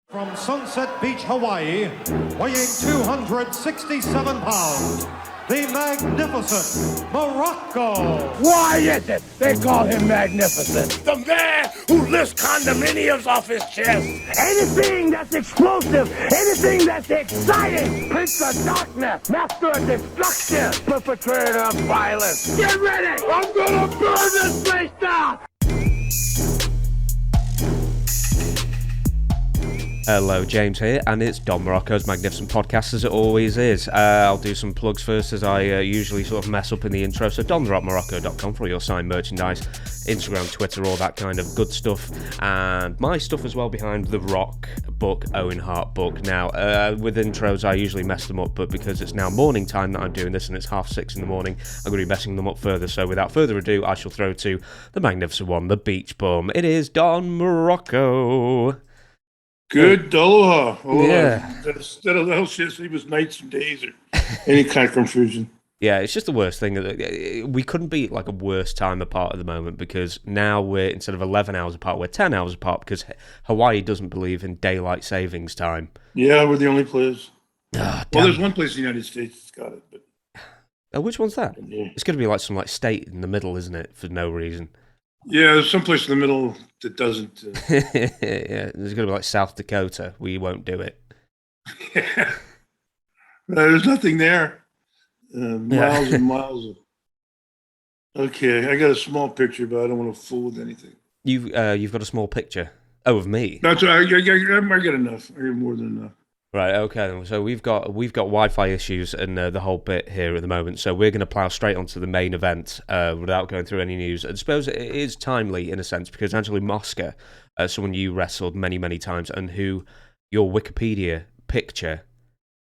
From Sunset Beach, Hawaii, weighing 267 pounds, the magnificent Muraco. Why is it they call him magnificent? The man who lifts condominiums off his chest. Anything that's explosive, anything that's exciting, Prince of Darkness, Master of Destruction, perpetrator of violence. Get ready! I'm gonna burn this place down! Hello, James here, and it's Don Muraco's Magnificent Podcast, as it always is. I'll do some plugs first, as I usually sort of mess up in the intro. So, don.muraco.com for all your signed merchandise, Instagram, Twitter, all that kind of good stuff, and my stuff as well behind the Rock book, Owen Hart book. Now, with intros, I usually mess them up, but because it's now morning time that I'm doing this, and it's 6:30 in the morning, I'm going to be messing them up further. So, without further ado, I shall throw to the magnificent one, the Beach Bum. It is Don Muraco. Good aloha. Yeah. Instead of those shit, he was nights and days or any kind of confusion. Yeah, it's just the worst thing. We couldn't be like a worse time apart at the moment, because now we're, instead of 11 hours apart, we're 10 hours apart, because Hawaii doesn't believe in daylight savings time. Yeah, we're the only place. Oh, well, there's one place in the United States that's got it. But which one's that? yeah. It's going to be like some state in the middle, isn't it, for no reason? Yeah, there's some place in the middle that doesn't. Yeah, there's going to be like South Dakota. We won't do it. Yeah. There's nothing there. Miles and miles of. Okay, I got a small picture, but I don't want to fool with anything. You've got a small picture. Oh, of me. That's right. I got enough. I got more than enough. Right, okay. So we've got Wi-Fi issues and the whole bit here at the moment. So we're going to plough straight onto the main event without going through any news. I suppose it is timely in a sense, because Angelo Mosca, someone you wrestled many, many times, and who your Wikipedia picture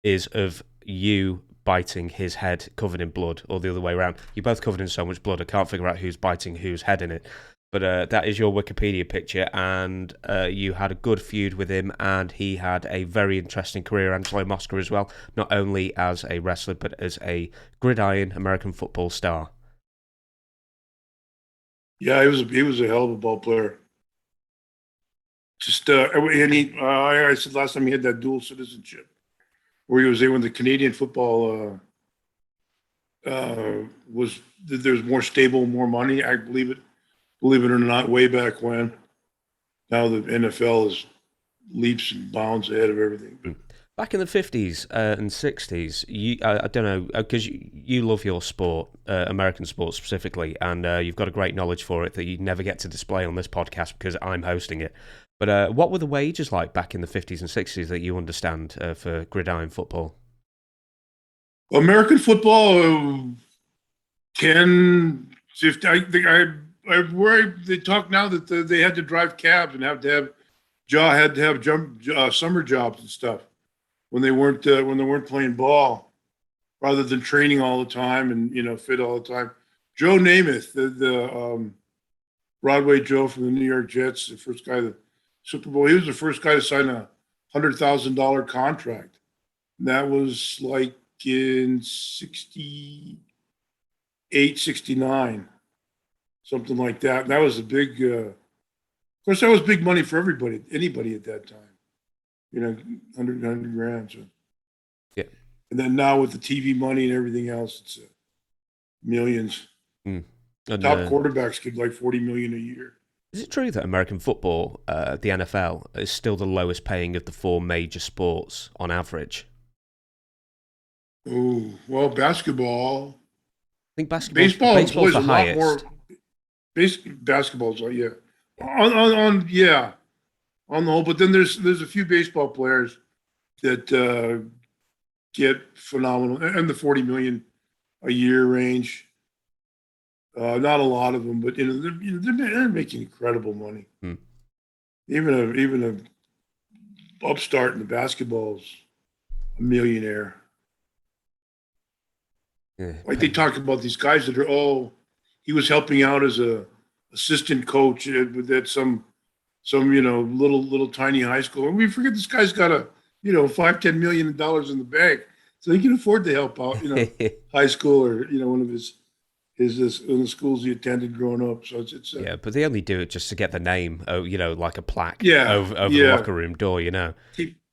is of you biting his head covered in blood, or the other way around. You're both covered in so much blood, I can't figure out who's biting whose head in it. But that is your Wikipedia picture, and you had a good feud with him, and he had a very interesting career, Angelo Mosca, as well, not only as a wrestler, but as a gridiron American football star. Yeah, he was a hell of a ball player. Just and I said last time he had that dual citizenship, where he was there when the Canadian football was there's more stable, more money. I believe it or not, way back when. Now the NFL is leaps and bounds ahead of everything. Back in the 50s and 60s, I don't know, because you love your sport, American sport specifically, and you've got a great knowledge for it that you never get to display on this podcast because I'm hosting it. But what were the wages like back in the 50s and 60s that you understand for gridiron football? American football, 10, 50, they talk now that they had to drive cabs and had to have summer jobs and stuff when they weren't playing ball, rather than training all the time and fit all the time. Joe Namath, the Broadway Joe from the New York Jets, the first guy the Super Bowl. He was the first guy to sign a $100,000 contract. And that was like in 68, 69. Something like that. And that was a big, of course, that was big money for anybody at that time. 100 grand. So. Yeah. And then now with the TV money and everything else, it's millions. And, top quarterbacks get like $40 million a year. Is it true that American football, the NFL, is still the lowest paying of the four major sports on average? Oh, well, basketball. I think baseball's baseball's the a highest. lot more. Basketball's yeah. On the whole, but then there's a few baseball players that get phenomenal, and the 40 million a year range. Not a lot of them, but they're making incredible money. Even a upstart in the basketball's a millionaire. Yeah. Like they talk about these guys that are he was helping out as a assistant coach at some little tiny high school, and we forget this guy's got a $5-10 million in the bank, so he can afford to help out high school or one of his in the schools he attended growing up. So it's yeah, but they only do it just to get the name, like a plaque yeah, over the locker room door,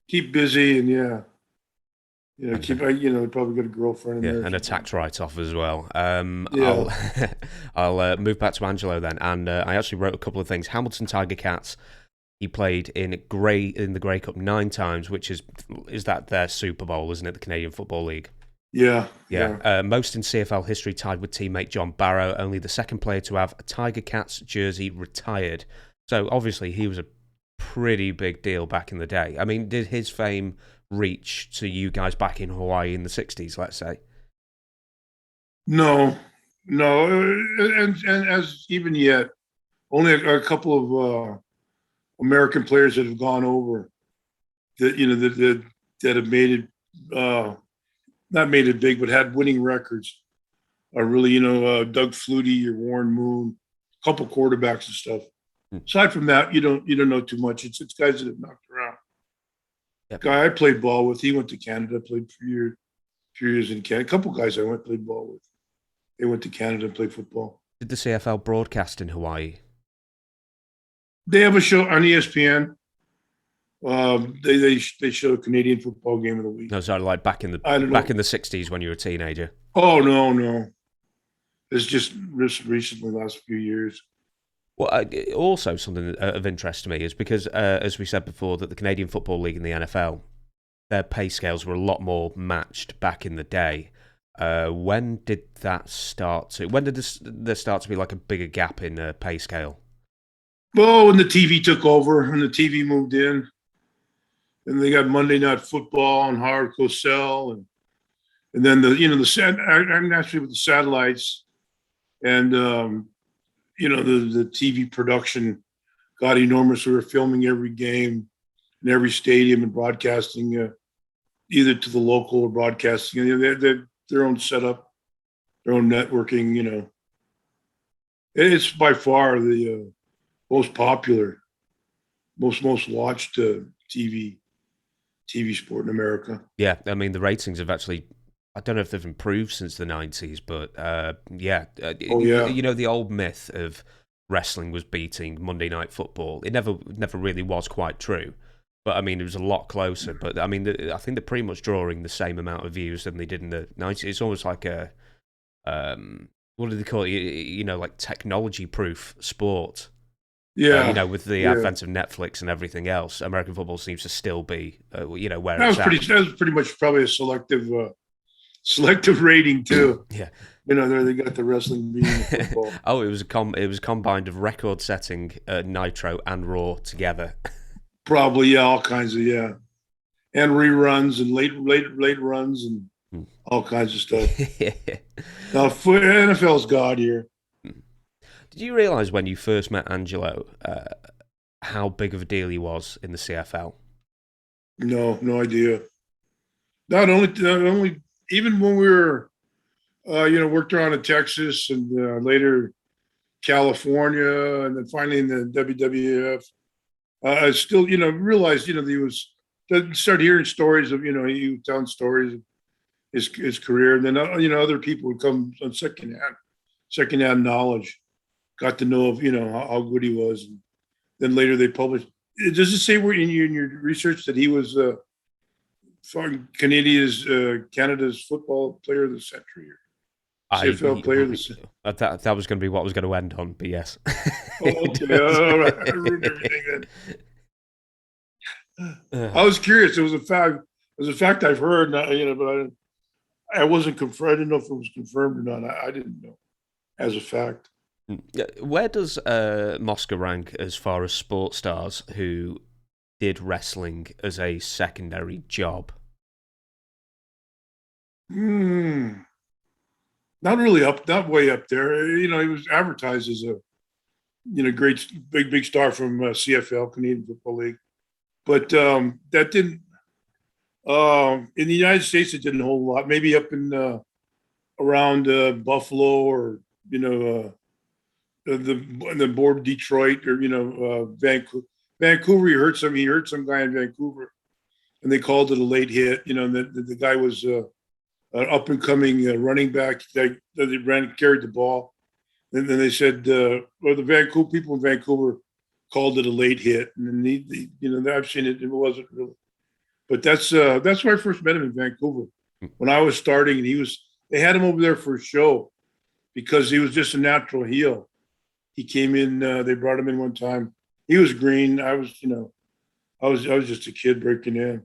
keep busy and they probably got a girlfriend in there. And a tax write-off as well. Yeah. I'll move back to Angelo then, and I actually wrote a couple of things. Hamilton Tiger Cats. He played in the Grey Cup 9 times, which is that their Super Bowl, isn't it? The Canadian Football League. Yeah. Most in CFL history, tied with teammate John Barrow. Only the second player to have a Tiger Cats jersey retired. So obviously he was a pretty big deal back in the day. I mean, did his fame reach to you guys back in Hawaii in the 60s, let's say? No. And as even yet, only a couple of American players that have gone over that have made it, not made it big, but had winning records are really, Doug Flutie or Warren Moon, a couple quarterbacks and stuff. Aside from that, you don't know too much. It's guys that have knocked around. Yep. Guy I played ball with, he went to Canada, played for few years in Canada. A couple guys I played ball with, they went to Canada and played football. Did the CFL broadcast in Hawaii? They have a show on ESPN. They show a Canadian football game of the week. No, sorry, like back in the 60s when you were a teenager. Oh no, it's just recently, last few years. Well, also something of interest to me is because, as we said before, that the Canadian Football League and the NFL, their pay scales were a lot more matched back in the day. When did that start to? When did there start to be like a bigger gap in pay scale? Well, when the TV took over, when the TV moved in, and they got Monday Night Football and Hard Cosell, and then I'm actually with the satellites, and the TV production got enormous. We were filming every game in every stadium and broadcasting either to the local or broadcasting. They had their own setup, their own networking. It's by far the most popular, most watched TV sport in America. Yeah, I mean the ratings have actually, I don't know if they've improved since the 90s, but the old myth of wrestling was beating Monday Night Football. It never really was quite true, but I mean it was a lot closer. But I mean I think they're pretty much drawing the same amount of views than they did in the 90s. It's almost like a what do they call it? Like technology-proof sport. Yeah, with the advent of Netflix and everything else, American football seems to still be, where that it's that was pretty much probably a selective rating too. Yeah, there they got the wrestling being football. Oh, it was combined of record-setting Nitro and Raw together. Probably, all kinds of and reruns and late runs and all kinds of stuff. Now, NFL's God here. Did you realise when you first met Angelo how big of a deal he was in the CFL? No idea. Not only even when we were, worked around in Texas and later California, and then finally in the WWF, I still, realized, he was started hearing stories of, he was telling stories of his career, and then other people would come on secondhand knowledge. Got to know of how good he was, and then later they published. Does it say in your research that he was Canada's football player of the century or CFL player of the century? That was going to be what I was going to end on, but yes. Okay, all right. I ruined everything then. I was curious. It was a fact. It was a fact I've heard, but I wasn't confirmed. I didn't know if it was confirmed or not. I didn't know as a fact. Where does Mosca rank as far as sports stars who did wrestling as a secondary job? Not really not way up there. He was advertised as a great big star from CFL, Canadian Football League, but that didn't. In the United States, it didn't hold a lot. Maybe up in around Buffalo or the board of Detroit or Vancouver. Vancouver, he heard some guy in Vancouver, and they called it a late hit. The guy was up and coming running back that carried the ball. And then they said, well, the Vancouver people in Vancouver called it a late hit, and then I've seen it. It wasn't really, but that's where I first met him in Vancouver when I was starting, and they had him over there for a show because he was just a natural heel. He came in. They brought him in one time. He was green. I was just a kid breaking in,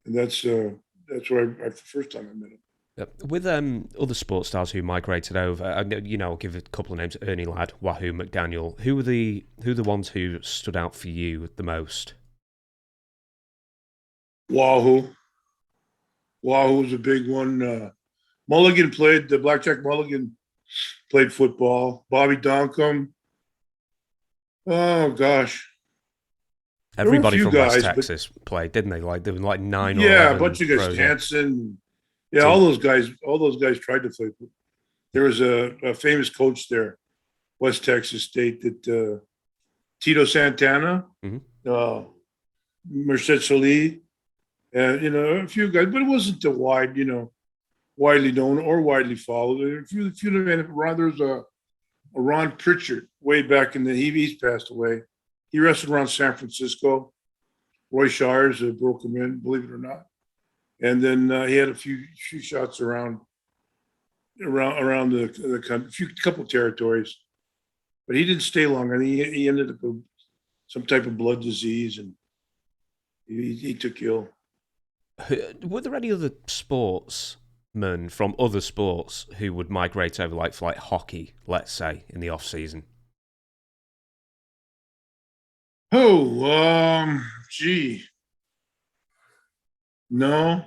and that's where the first time I met him. Yep. With other sports stars who migrated over, I'll give a couple of names: Ernie Ladd, Wahoo McDaniel. Who were the ones who stood out for you the most? Wahoo was a big one. Mulligan played the Blackjack Mulligan played football. Bobby Doncombe. Oh gosh. Everybody from West Texas played, didn't they? Like there were like 9 or 11 a bunch of guys. Hanson. Yeah, all those guys tried to play. There was a famous coach there, West Texas State, that Tito Santana, Merced Solis, and a few guys, but it wasn't widely known or widely followed. A few there's a Ron Pritchard way back in he's passed away. He wrestled around San Francisco. Roy Shires broke him in, believe it or not. And then he had a few shots around the country, couple territories, but he didn't stay long. I think he ended up with some type of blood disease, and he took ill. Were there any other sportsmen from other sports who would migrate over, for like hockey, let's say, in the off season? Gee. No.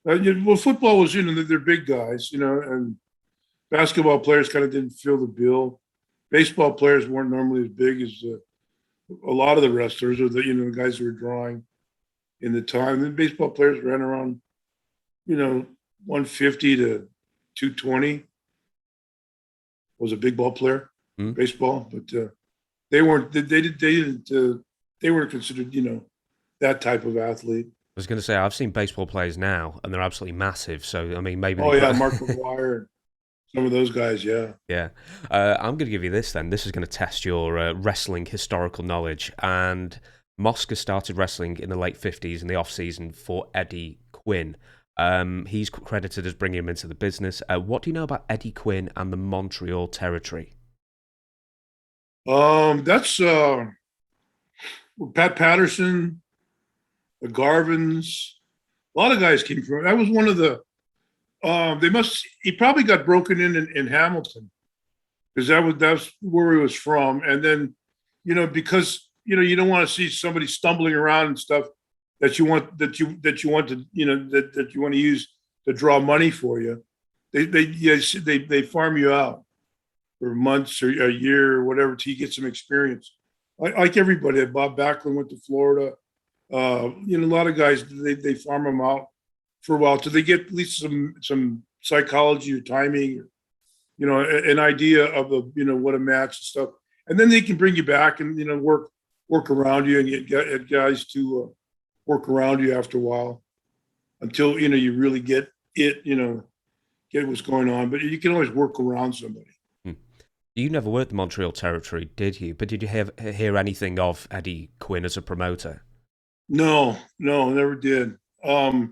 Well, football was, they're big guys, and basketball players kind of didn't fill the bill. Baseball players weren't normally as big as a lot of the wrestlers or the guys who were drawing in the time. The baseball players ran around, 150 to 220 was a big ball player, baseball, but they weren't considered, that type of athlete. I was going to say, I've seen baseball players now, and they're absolutely massive. So, I mean, maybe... Mark McGwire, some of those guys, yeah. Yeah. I'm going to give you this, then. This is going to test your wrestling historical knowledge. And Mosca started wrestling in the late 50s in the off-season for Eddie Quinn. He's credited as bringing him into the business. What do you know about Eddie Quinn and the Montreal Territory? That's Pat Patterson, the Garvins, a lot of guys came from. That was one of the. He probably got broken in Hamilton, because that's where he was from. And then, because you don't want to see somebody stumbling around and stuff that you want to use to draw money for you. They farm you out for months or a year or whatever till you get some experience. Like everybody, Bob Backlund went to Florida. A lot of guys, they farm them out for a while till they get at least some psychology or timing, an idea of what a match and stuff, and then they can bring you back and work around you and get guys to work around you after a while until you really get it, get what's going on. But you can always work around somebody. You never worked the Montreal Territory, did you? But did you hear anything of Eddie Quinn as a promoter? No, never did. The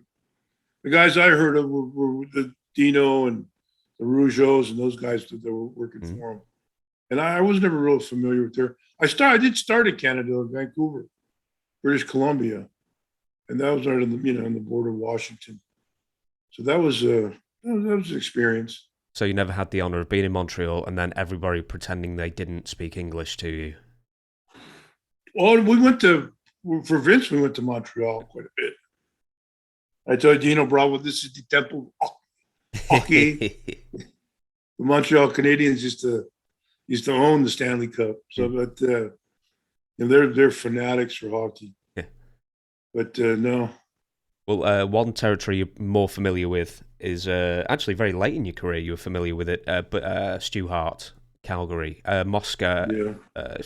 guys I heard of were the Dino and the Rougeaus and those guys that were working for him. And I was never real familiar with their. I did start in Canada, in Vancouver, British Columbia, and that was right on the border of Washington. So that was an experience. So you never had the honor of being in Montreal and then everybody pretending they didn't speak English to you? Well, for Vince, we went to Montreal quite a bit. I told Dino Bravo, this is the temple hockey. The Montreal Canadiens used to own the Stanley Cup. So, but they're fanatics for hockey. Yeah. But no. Well, one territory you're more familiar with is actually very late in your career. You were familiar with it, but Stu Hart, Calgary, Mosca,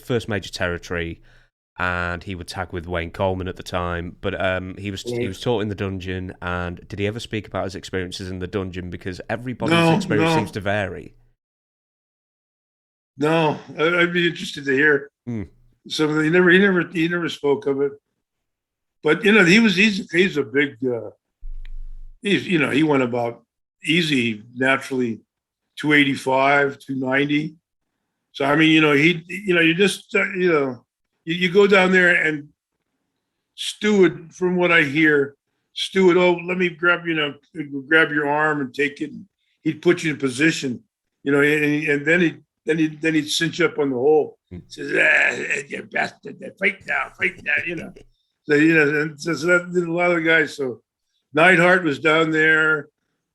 first major territory. and he would tag with Wayne Coleman at the time. But he was taught in the dungeon. And did he ever speak about his experiences in the dungeon? Because everybody's experience seems to vary. No, I'd be interested to hear some of the. He never spoke of it. But he's a big. He went about easy naturally, 285, 290. So I mean, you go down there and Stu would, from what I hear, Stu would, let me grab your arm and take it. And he'd put you in position, and then he'd cinch up on the hole. Says, you bastard, fight now, So so that did a lot of the guys. So Neidhart was down there,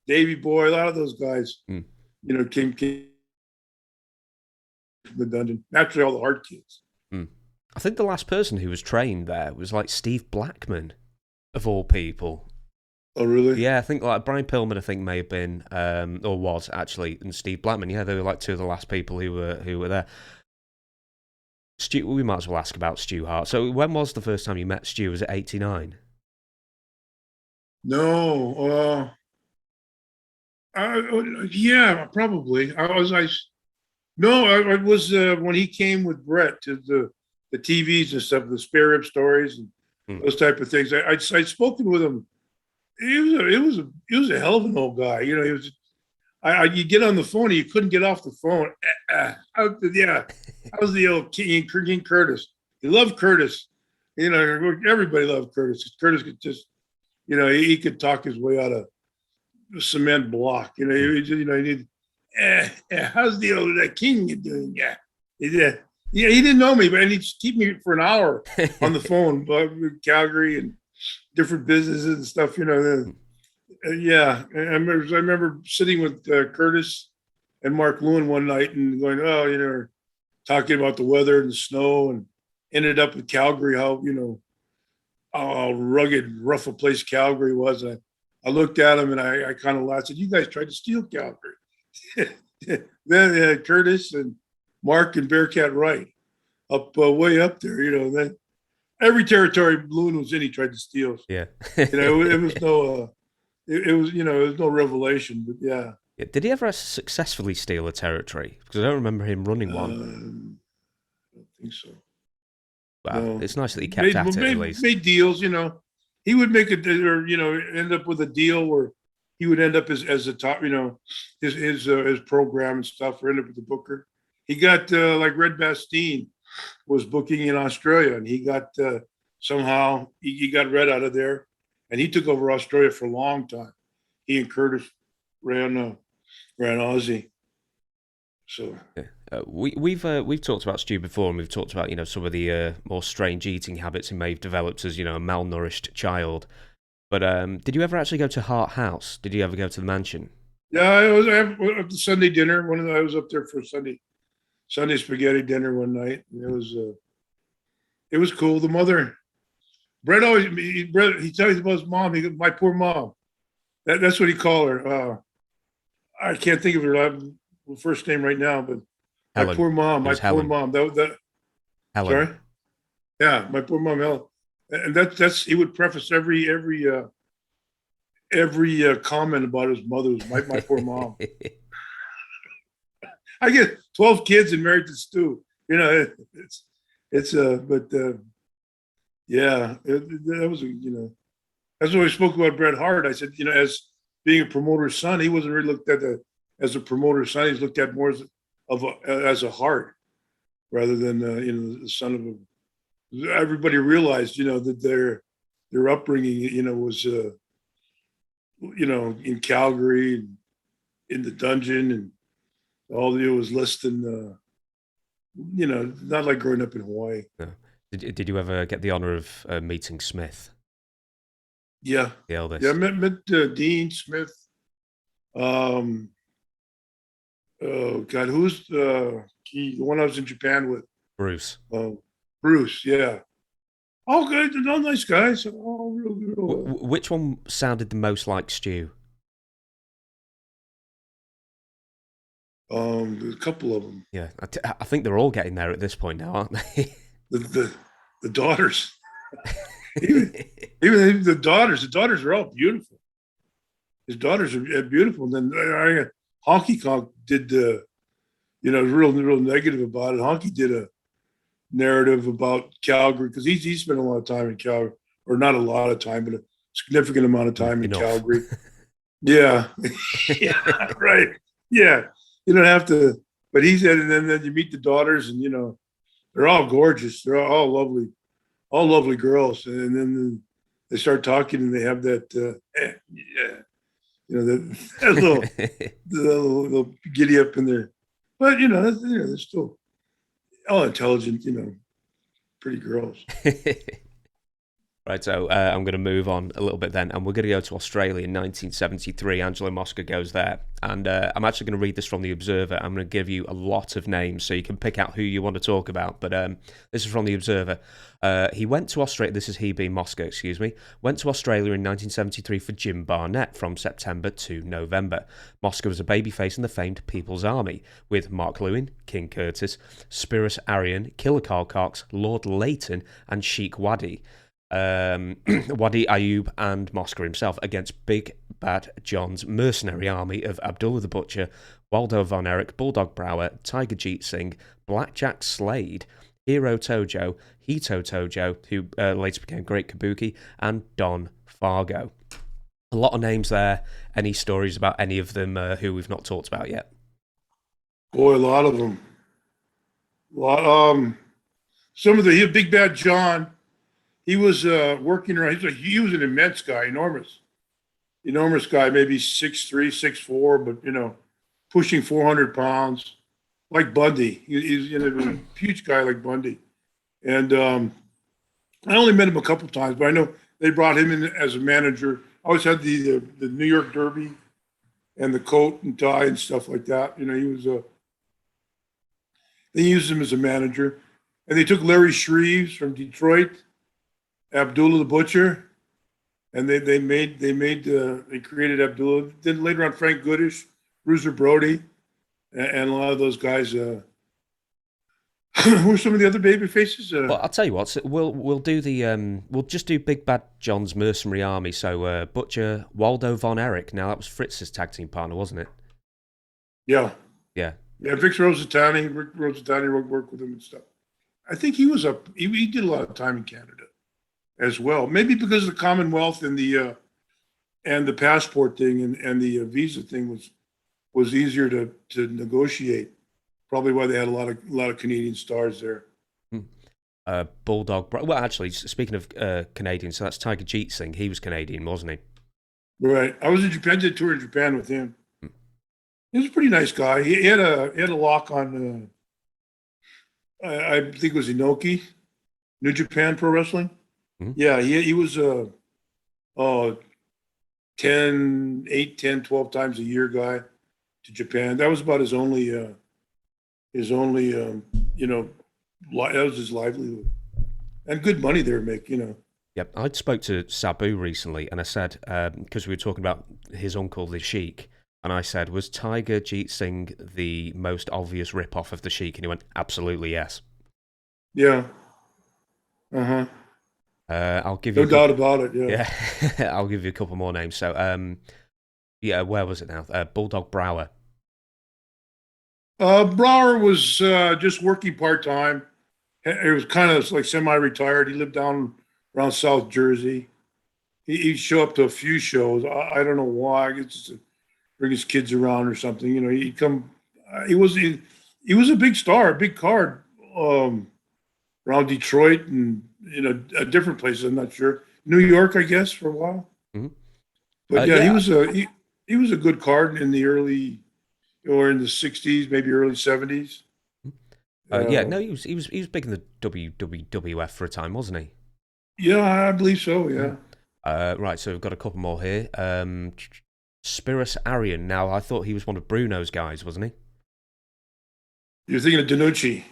Davy Boy, a lot of those guys, came from the dungeon. Naturally, all the Hart kids. I think the last person who was trained there was like Steve Blackman, of all people. Oh, really? Yeah, I think like Brian Pillman, I think may have been, or was actually, and Steve Blackman. Yeah, they were like two of the last people who were there. Stu, we might as well ask about Stu Hart. So, when was the first time you met Stu? Was it 89? No, yeah, probably. I was when he came with Brett to the TVs and stuff, the spare rib stories and those type of things. I'd spoken with him. He was a hell of an old guy. He was. You get on the phone and you couldn't get off the phone. I was the old King Curtis. He loved Curtis. Everybody loved Curtis. Curtis could just, he could talk his way out of a cement block. He did. How's the old King doing? Yeah, he didn't know me, but he'd keep me for an hour on the phone, but Calgary and different businesses and stuff. Yeah, I remember sitting with Curtis and Mark Lewin one night and going, talking about the weather and the snow, and ended up with Calgary, how rugged, rough a place Calgary was. And I looked at him and I kind of laughed. I said, "You guys tried to steal Calgary." Then Curtis and Mark and Bearcat Wright up way up there, then every territory Lewin was in, he tried to steal. Yeah. It was no. It was no revelation, but yeah. Did he ever successfully steal a territory? Because I don't remember him running one. I don't think so. Well, no. It's nice that he kept at it at least. Made deals, He would make end up with a deal where he would end up as a top, his program and stuff, or end up with the booker. He got like Red Bastien was booking in Australia, and he got somehow he got Red out of there. And he took over Australia for a long time. He and Curtis ran Aussie. So we've talked about Stu before, and we've talked about some of the more strange eating habits he may have developed as a malnourished child. But did you ever actually go to Hart House? Did you ever go to the mansion? Yeah, I was at the Sunday dinner. I was up there for Sunday spaghetti dinner one night. It was cool. The mother. Brett he tells about his mom. He goes, "My poor mom." That's what he called her. I can't think of her first name right now, but Helen. My poor mom. That Helen. Sorry. Yeah, my poor mom, Helen. And that's he would preface every comment about his mother was my poor mom. I get 12 kids and married to Stu. Yeah, that was that's what we spoke about Bret Hart. I said, as being a promoter's son, he wasn't really looked at as a promoter's son. He's looked at more as a Hart rather than the son of a. Everybody realized that their upbringing was in Calgary and in the dungeon, and all it was less than not like growing up in Hawaii. No. Did you ever get the honor of meeting Smith? Yeah, the eldest. Yeah, I met Dean Smith. Oh God, who's the one I was in Japan with? Bruce. Bruce, yeah. All good, all nice guys. All real. Which one sounded the most like Stu? There's a couple of them. Yeah, I think they're all getting there at this point now, aren't they? the daughters, even the daughters are all beautiful. His daughters are beautiful. And then Honky Conk did the, real negative about it. Honky did a narrative about Calgary because he spent a lot of time in Calgary, or not a lot of time, but a significant amount of time in Calgary. Yeah, yeah, right. Yeah, you don't have to. But he said, and then you meet the daughters, and they're all gorgeous. They're all lovely girls. And then they start talking, and they have that, that little giddy up in there. But they're still all intelligent, pretty girls. Right, so I'm going to move on a little bit then, and we're going to go to Australia in 1973. Angelo Mosca goes there, and I'm actually going to read this from The Observer. I'm going to give you a lot of names, so you can pick out who you want to talk about, but this is from The Observer. He went to Australia, this is he being Mosca, excuse me, went to Australia in 1973 for Jim Barnett from September to November. Mosca was a babyface in the famed People's Army, with Mark Lewin, King Curtis, Spiros Arian, Killer Carl Cox, Lord Leighton, and Sheik Wadi. Wadi Ayub and Mosca himself against Big Bad John's mercenary army of Abdullah the Butcher, Waldo Von Erich, Bulldog Brower, Tiger Jeet Singh, Blackjack Slade, Hiro Tojo, Hito Tojo, who later became Great Kabuki, and Don Fargo. A lot of names there. Any stories about any of them who we've not talked about yet? Boy, a lot of them. Some of the Big Bad John. He was working around. He was an immense guy, enormous guy, maybe 6'3", 6'4", but pushing 400 pounds, like Bundy. He's a huge guy like Bundy. And I only met him a couple times, but I know they brought him in as a manager. I always had the New York Derby and the coat and tie and stuff like that. He was they used him as a manager, and they took Larry Shreves from Detroit, Abdullah the Butcher, and they created Abdullah. Then later on, Frank Goodish, Bruiser Brody, and a lot of those guys. Who are some of the other baby faces? Well, I'll tell you what. So we'll do we'll just do Big Bad John's mercenary army. So Butcher, Waldo Von Erich. Now that was Fritz's tag team partner, wasn't it? Yeah. Yeah. Yeah. Rick Rosatani worked with him and stuff. I think he was he did a lot of time in Canada as well, maybe because of the Commonwealth and the passport thing and the visa thing was easier to negotiate. Probably why they had a lot of Canadian stars there. Bulldog. Well, actually, speaking of Canadian, so that's Tiger Jeet Singh. He was Canadian, wasn't he? Right. I was in Japan. Did a tour in Japan with him. He was a pretty nice guy. He had a lock on. I think it was Inoki, New Japan Pro Wrestling. Mm-hmm. Yeah, he was 10, 12 times a year guy to Japan. That was about his only that was his livelihood. And good money they were making, Yep, I spoke to Sabu recently, and I said, because we were talking about his uncle, the Sheik, and I said, was Tiger Jeet Singh the most obvious rip-off of the Sheik? And he went, absolutely yes. Yeah. Uh-huh. I'll give you no doubt about it. Yeah. I'll give you a couple more names. So, where was it now? Bulldog Brower. Brower was just working part time. It was kind of like semi-retired. He lived down around South Jersey. He'd show up to a few shows. I don't know why. I guess just to bring his kids around or something. He'd come. He was a big star, a big card around Detroit and different places. I'm not sure. New York, I guess, for a while. Mm-hmm. But yeah, he was a good card in the early, or in the 60s, maybe early 70s. He was big in the WWF for a time, wasn't he? Yeah, I believe so. Yeah. Right, so we've got a couple more here. Spiros Arian. Now, I thought he was one of Bruno's guys, wasn't he? You're thinking of Danucci.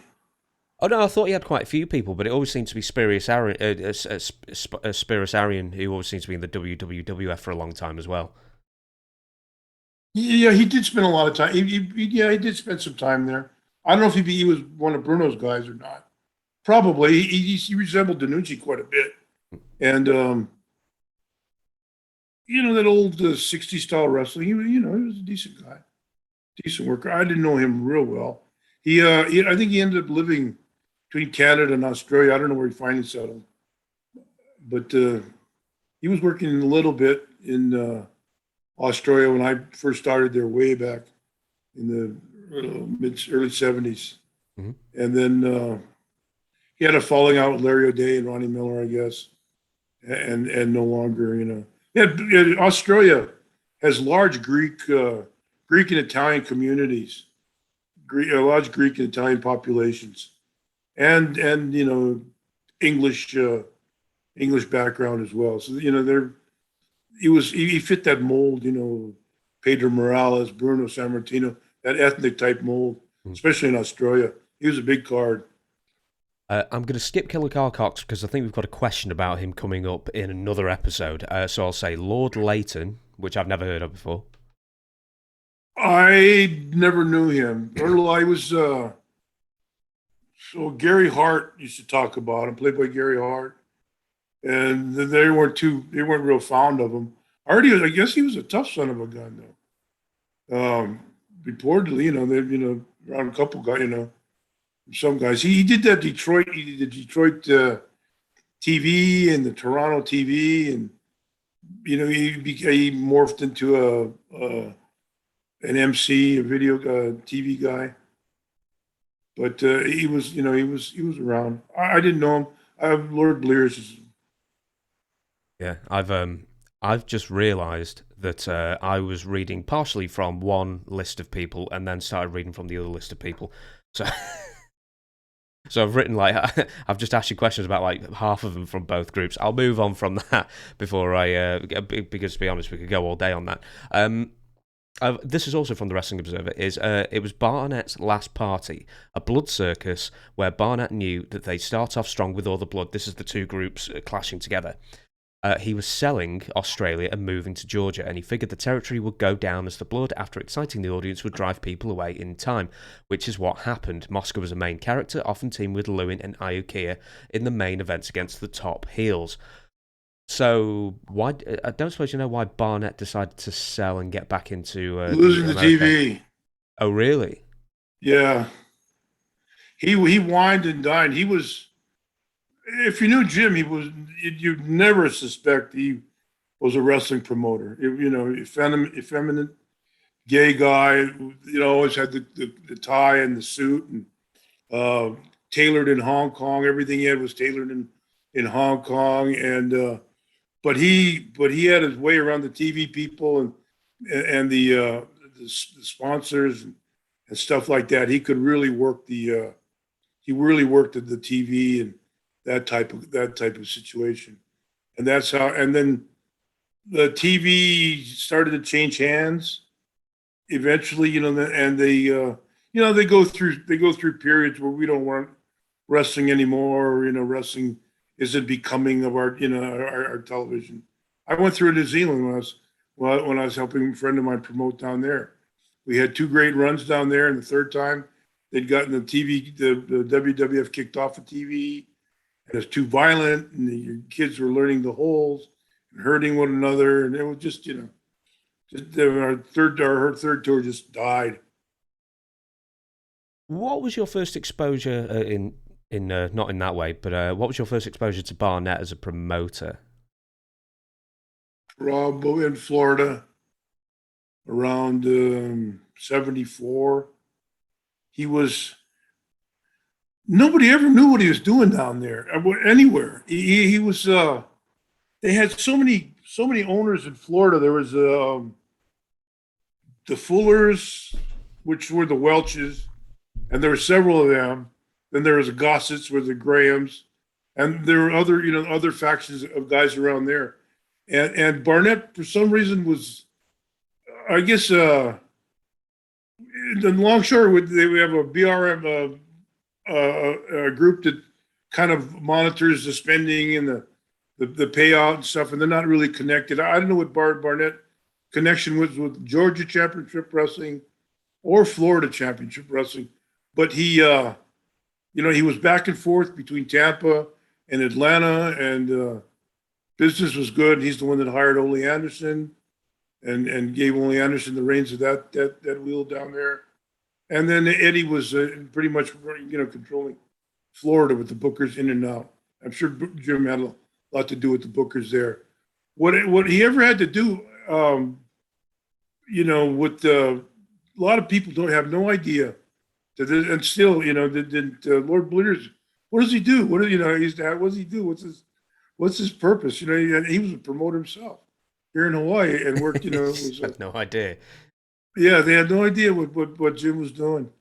Oh no, I thought he had quite a few people, but it always seemed to be Spiros Arian, who always seems to be in the WWF for a long time as well. Yeah, he did spend a lot of time. He did spend some time there. I don't know if he was one of Bruno's guys or not. Probably. He resembled Danucci quite a bit. And, that old 60s style wrestling, he was a decent guy, decent worker. I didn't know him real well. I think he ended up living between Canada and Australia. I don't know where he finally settled. But he was working a little bit in Australia when I first started there way back in the early 70s. Mm-hmm. And then he had a falling out with Larry O'Day and Ronnie Miller, I guess, and no longer, Australia has large Greek and Italian communities, large Greek and Italian populations, and English background as well. So he fit that mold, Pedro Morales, Bruno Sammartino, that ethnic type mold, especially in Australia. He was a big card. I'm going to skip Killer Carl Cox because I think we've got a question about him coming up in another episode. So I'll say Lord Leighton, which I've never heard of before. I never knew him. I was so Gary Hart used to talk about him, played by Gary Hart, and they weren't real fond of him. I guess he was a tough son of a gun though. Reportedly, around a couple guys, some guys. He did that Detroit. He did the Detroit TV and the Toronto TV, and he morphed into an MC, a video TV guy. But he was around. I didn't know him. Lord Blears. Yeah, I've just realised that I was reading partially from one list of people and then started reading from the other list of people. So I've written I've just asked you questions about half of them from both groups. I'll move on from that before because to be honest, we could go all day on that. This is also from the Wrestling Observer. It was Barnett's last party, a blood circus where Barnett knew that they'd start off strong with all the blood. This is the two groups clashing together. He was selling Australia and moving to Georgia, and he figured the territory would go down as the blood, after exciting the audience, would drive people away in time, which is what happened. Mosca was a main character, often teamed with Lewin and Iukia in the main events against the top heels. So, why? I don't suppose you know why Barnett decided to sell and get back into losing the TV. Oh, really? Yeah. He whined and dined. He was. If you knew Jim, you'd never suspect he was a wrestling promoter. Effeminate, gay guy, always had the tie and the suit, and tailored in Hong Kong. Everything he had was tailored in Hong Kong, and but he had his way around the TV people and the sponsors and stuff like that. He could really work the TV and that type of situation. And that's how, and then the TV started to change hands eventually, and they go through periods where we don't want wrestling anymore, or, wrestling isn't becoming of our television. I went through New Zealand when I was helping a friend of mine promote down there. We had two great runs down there, and the third time they'd gotten the TV, the WWF kicked off the TV. It was too violent, and your kids were learning the holes and hurting one another, and it was just, our third tour just died. What was your first exposure in not in that way, but what was your first exposure to Barnett as a promoter? Probably in Florida, around 74. Nobody ever knew what he was doing down there, anywhere. He was. They had so many owners in Florida. There was the Fullers, which were the Welches, and there were several of them. Then there was the Gossets, were the Grahams, and there were other factions of guys around there. And Barnett, for some reason, was, I guess, in Longshore, we have a BRM. A group that kind of monitors the spending and the payout and stuff, and they're not really connected. I don't know what Barnett connection was with Georgia Championship Wrestling or Florida Championship Wrestling, but he he was back and forth between Tampa and Atlanta, and business was good. He's the one that hired Ole Anderson and gave Ole Anderson the reins of that wheel down there. And then Eddie was pretty much, controlling Florida with the Bookers in and out. I'm sure Jim had a lot to do with the Bookers there. What he ever had to do, with a lot of people don't have no idea. And still, did Lord Blitters, what does he do? What does he do? What's his purpose? He was a promoter himself here in Hawaii and worked. I had no idea. Yeah, they had no idea what Jim was doing,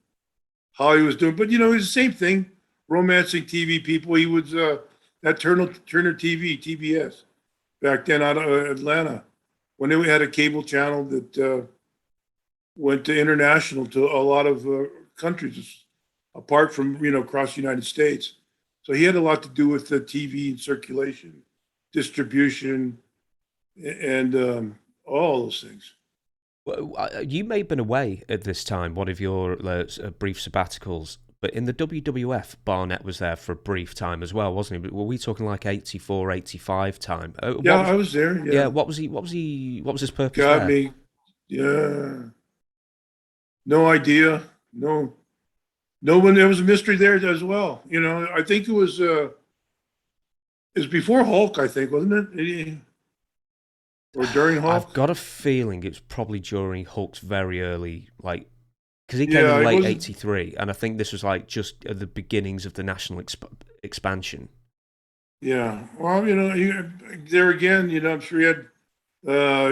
how he was doing. But it was the same thing, romancing TV people. He was that Turner TV, TBS, back then out of Atlanta, when they had a cable channel that went to international to a lot of countries, apart from across the United States. So he had a lot to do with the TV and circulation, distribution, and all those things. Well, you may have been away at this time, one of your brief sabbaticals, but in the WWF, Barnett was there for a brief time as well, wasn't he? Were we talking like 84, 85 time? I was there. Yeah. What was his purpose? Got there? me. Yeah. No idea. No one. There was a mystery there as well. I think it was before Hulk, I think, wasn't it? Or during Hulk? I've got a feeling it's probably during Hulk's very early, because he came in late 83, and I think this was just at the beginnings of the national expansion. Yeah. Well, there again, I'm sure he had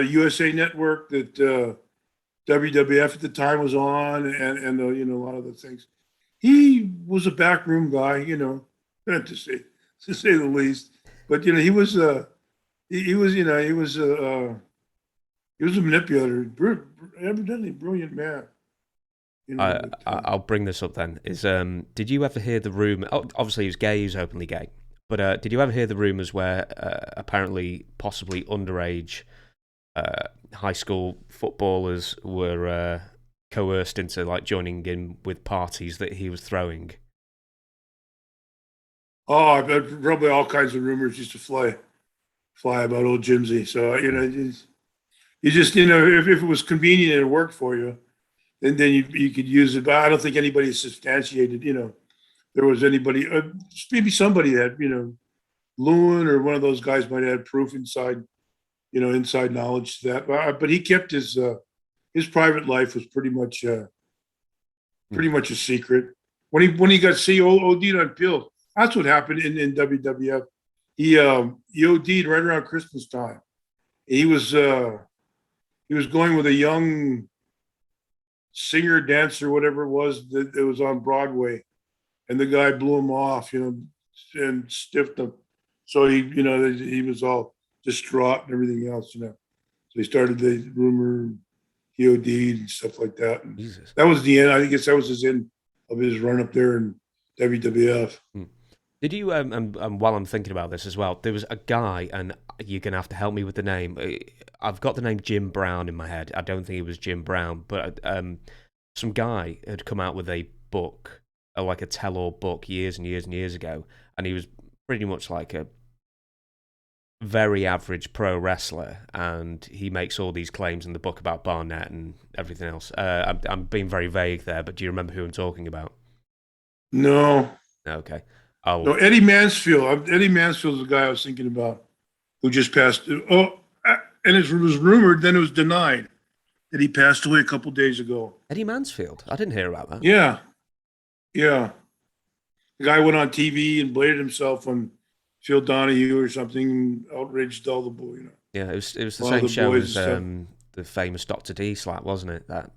USA Network that WWF at the time was on, and a lot of the things. He was a backroom guy, to say the least. But he was he was a manipulator, evidently brilliant man. I'll bring this up then. Did you ever hear the rumor? Obviously, he was gay. He was openly gay. But did you ever hear the rumors where apparently, possibly underage high school footballers were coerced into joining in with parties that he was throwing? Oh, I bet probably all kinds of rumors used to fly about old Jimsy. So you just if it was convenient and it worked for you, then you could use it. But I don't think anybody substantiated. There was anybody. Maybe somebody had Lewin or one of those guys might have had proof inside knowledge to that. But he kept his private life was pretty much a secret. When he got OD'd on pills, that's what happened in WWF. He OD'd right around Christmas time. He was going with a young singer, dancer, whatever it was that was on Broadway, and the guy blew him off, and stiffed him. So he was all distraught and everything else, So he started the rumor he OD'd and stuff like that. And that was the end. I guess that was his end of his run up there in WWF. Did you, and while I'm thinking about this as well, there was a guy, and you're going to have to help me with the name. I've got the name Jim Brown in my head. I don't think it was Jim Brown, but some guy had come out with a book, like a tell-all book years and years and years ago, and he was pretty much like a very average pro wrestler, and he makes all these claims in the book about Barnett and everything else. I'm being very vague there, but do you remember who I'm talking about? No. Okay. No, Eddie Mansfield. Eddie Mansfield's the guy I was thinking about, who just passed. Oh, and it was rumored, then it was denied that he passed away a couple days ago. Eddie Mansfield? I didn't hear about that. Yeah. The guy went on TV and bladed himself on Phil Donahue or something, and outraged all the boys. Yeah, it was the same show as the famous Dr. D slap, wasn't it? That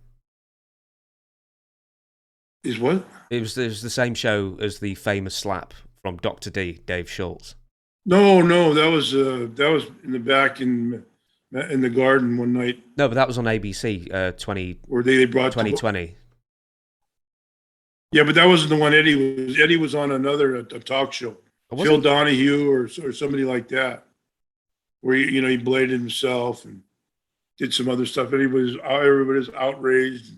is what? It was the same show as the famous slap from Dr. D, Dave Schultz. No, that was in the back in the garden one night. No, but that was on ABC where they brought 2020. Yeah, but that wasn't the one Eddie was on a talk show. Phil Donahue or somebody like that, where he bladed himself and did some other stuff. Everybody was outraged.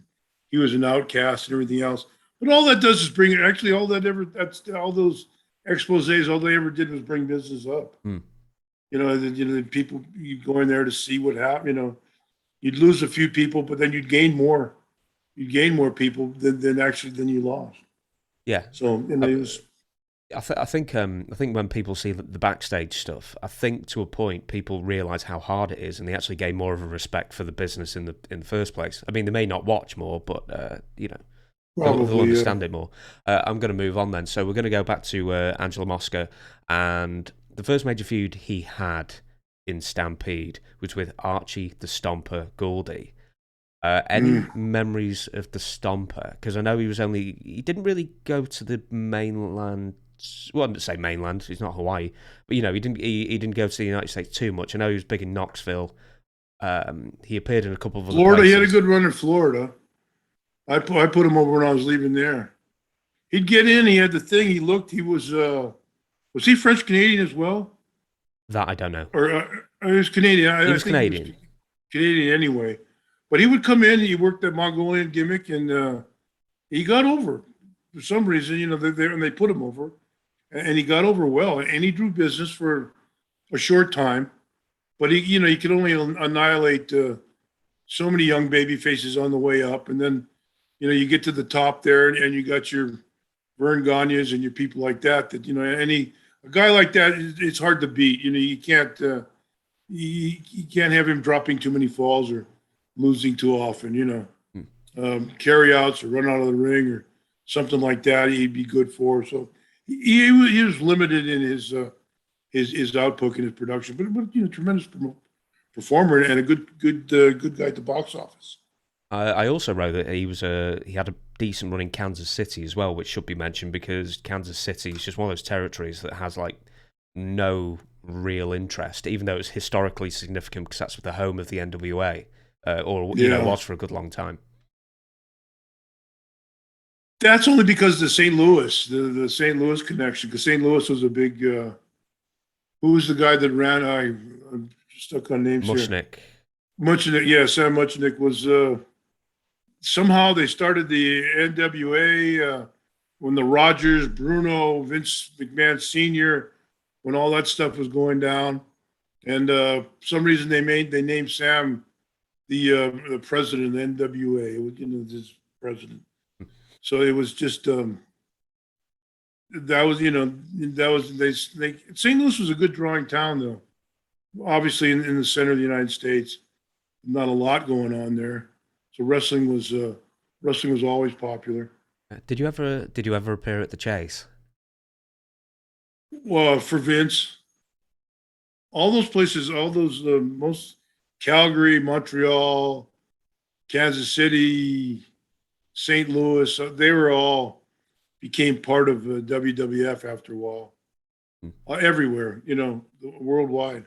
He was an outcast and everything else. But all that does is bring actually all those exposés. All they ever did was bring business up. The people you go in there to see what happened. You'd lose a few people, but then you'd gain more. You'd gain more people than you lost. Yeah. So it was. I think when people see the backstage stuff, I think to a point people realise how hard it is, and they actually gain more of a respect for the business in the first place. I mean, they may not watch more, but they'll understand it more. I'm going to move on then. So we're going to go back to Angelo Mosca, and the first major feud he had in Stampede was with Archie the Stomper Goldie. Any memories of the Stomper? Because I know he didn't really go to the mainland. Well, I wouldn't say mainland. He's not Hawaii, but he didn't go to the United States too much. I know he was big in Knoxville. He appeared in a couple of other Florida. places. He had a good run in Florida. I put him over when I was leaving there. He'd get in. He had the thing. He looked. He was he French Canadian as well? That I don't know. Or he was Canadian. He was Canadian. He was Canadian anyway. But he would come in. He worked that Mongolian gimmick, and he got over for some reason. They put him over. And he got over well, and he drew business for a short time, but he could only annihilate so many young baby faces on the way up, and then you get to the top there, and you got your Vern Gagnes and your people like that. A guy like that, it's hard to beat. You can't have him dropping too many falls or losing too often. Carry outs or run out of the ring or something like that. He'd be good for. So. He was limited in his output and his production, but tremendous performer and a good guy at the box office. I also wrote that he had a decent run in Kansas City as well, which should be mentioned because Kansas City is just one of those territories that has like no real interest, even though it's historically significant because that's the home of the NWA, was for a good long time. That's only because of the St. Louis, the St. Louis connection, because St. Louis was a big. Who was the guy that ran? I'm stuck on names here. Muchnick, yeah, Sam Muchnick was. Somehow they started the NWA when the Rogers, Bruno, Vince McMahon Sr., when all that stuff was going down, and for some reason they named Sam the president of the NWA. This president. So it was just St. Louis was a good drawing town though. Obviously in the center of the United States, not a lot going on there. So wrestling was always popular. Did you ever appear at the Chase? Well, for Vince, all those places, most Calgary, Montreal, Kansas City, St. Louis, they were all became part of WWF after a while. Everywhere, worldwide.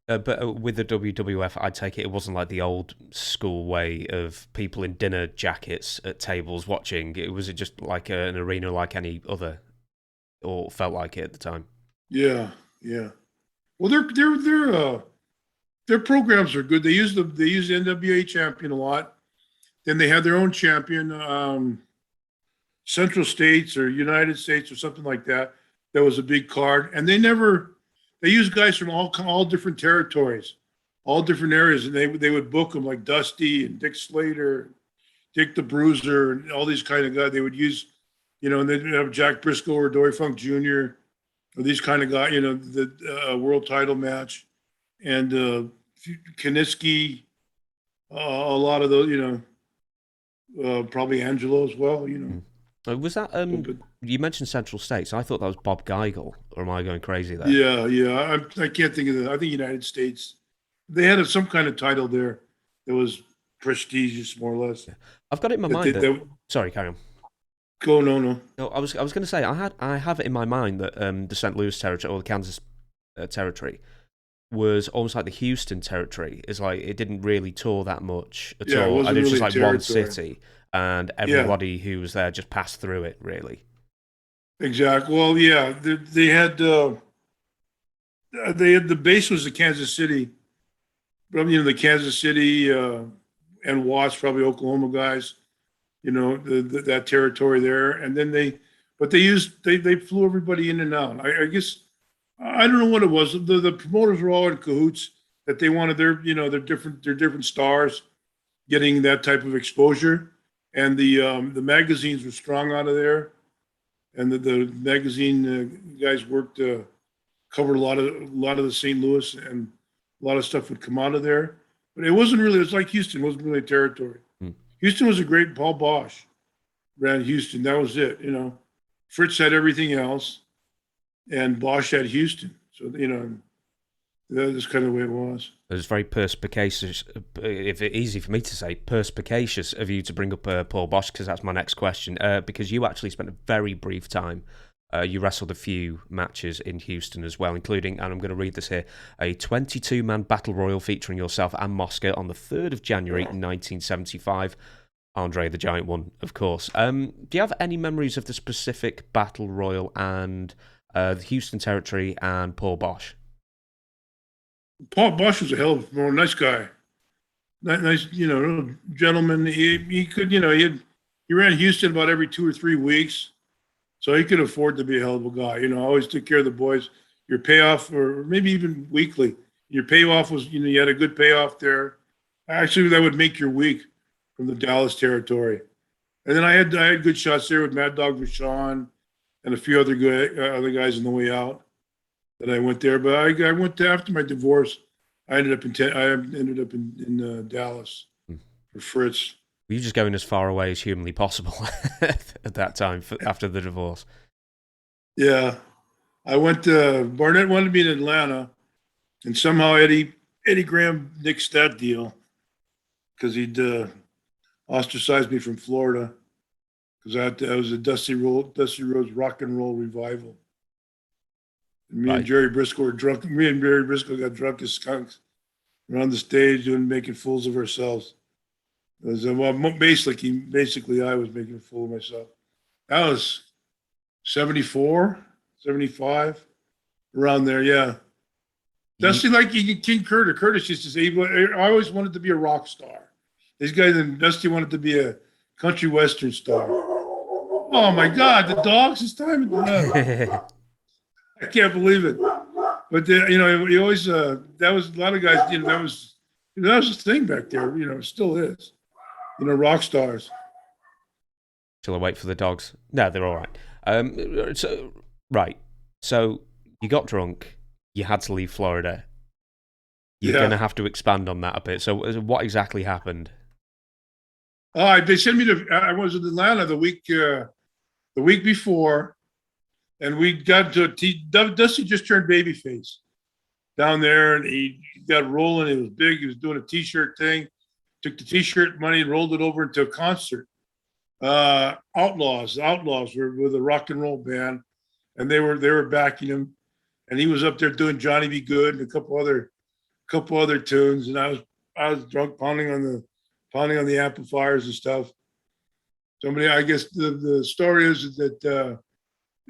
But with the WWF, I take it wasn't like the old school way of people in dinner jackets at tables watching. Was it just like an arena like any other, or felt like it at the time? Yeah. Well, their programs are good. They use the NWA champion a lot. Then they had their own champion, Central States or United States or something like that. That was a big card, and they used guys from all different territories, all different areas, and they would book them like Dusty and Dick Slater, Dick the Bruiser, and all these kind of guys. They would use, and they'd have Jack Briscoe or Dory Funk Jr. or these kind of guys, the world title match, and Kiniski, a lot of those, probably Angelo as well, Was that you mentioned Central States? I thought that was Bob Geigel, or am I going crazy there? Yeah. I can't think of that. I think United States. They had some kind of title there that was prestigious, more or less. I've got it in my mind. Sorry, carry on. Go no. No, I was going to say I have it in my mind that the St. Louis territory or the Kansas territory was almost like the Houston territory. It's like it didn't really tour that much at all, and it was just like one city, and everybody who was there just passed through it. Really, exactly. Well, yeah, they had the base was the Kansas City, but the Kansas City and Watts, probably Oklahoma guys. that territory there. And then they flew everybody in and out. I guess, I don't know what it was. The promoters were all in cahoots that they wanted their different stars getting that type of exposure. And the magazines were strong out of there. And the magazine guys covered a lot of the St. Louis, and a lot of stuff would come out of there. But it was like Houston, it wasn't really territory. Houston was a great Paul Bosch ran Houston. That was it, Fritz had everything else, and Bosch had Houston. So, that is kind of the way it was. It was very perspicacious, if it's easy for me to say, perspicacious of you to bring up Paul Bosch, because that's my next question. Because you actually spent a very brief time. You wrestled a few matches in Houston as well, including, and I'm going to read this here, a 22-man battle royal featuring yourself and Mosca on the 3rd of January 1975. Andre the Giant won, of course. Do you have any memories of the specific battle royal and the Houston territory and Paul Bosch? Paul Bosch was a hell of a nice guy. Nice, gentleman. He could, he ran Houston about every 2 or 3 weeks. So he could afford to be a hell of a guy. Always took care of the boys. Your payoff, or maybe even weekly, your payoff was, you had a good payoff there. Actually, that would make your week from the Dallas territory. And then I had good shots there with Mad Dog Vachon and a few other guys on the way out that I went there. But I went to, after my divorce, I ended up in Dallas for Fritz. Were you just going as far away as humanly possible at that time after the divorce? Yeah. I went to, Barnett wanted me in Atlanta, and somehow Eddie Graham nixed that deal because he'd ostracized me from Florida because I was a Dusty Rhodes Rock and Roll Revival. And me and Jerry Briscoe were drunk. Me and Jerry Briscoe got drunk as skunks. We're on the stage making fools of ourselves. Basically, I was making a fool of myself. That was 74, 75, around there, yeah. Dusty, like King Curtis used to say, I always wanted to be a rock star. These guys, and Dusty wanted to be a country western star. Oh my God, the dogs this time. I can't believe it. But he always that was a lot of guys. That was the thing back there. It still is. Rock stars. Shall I wait for the dogs? No, they're all right. So you got drunk. You had to leave Florida. You're going to have to expand on that a bit. So what exactly happened? They sent me to. I was in Atlanta the week before, and we got to. Dusty just turned babyface down there, and he got rolling. It was big. He was doing a T-shirt thing. Took the T-shirt money and rolled it over into a concert. Outlaws were with a rock and roll band, and they were backing him, and he was up there doing Johnny Be Good and a couple other tunes, and I was drunk, pounding on the amplifiers and stuff. I guess the story is that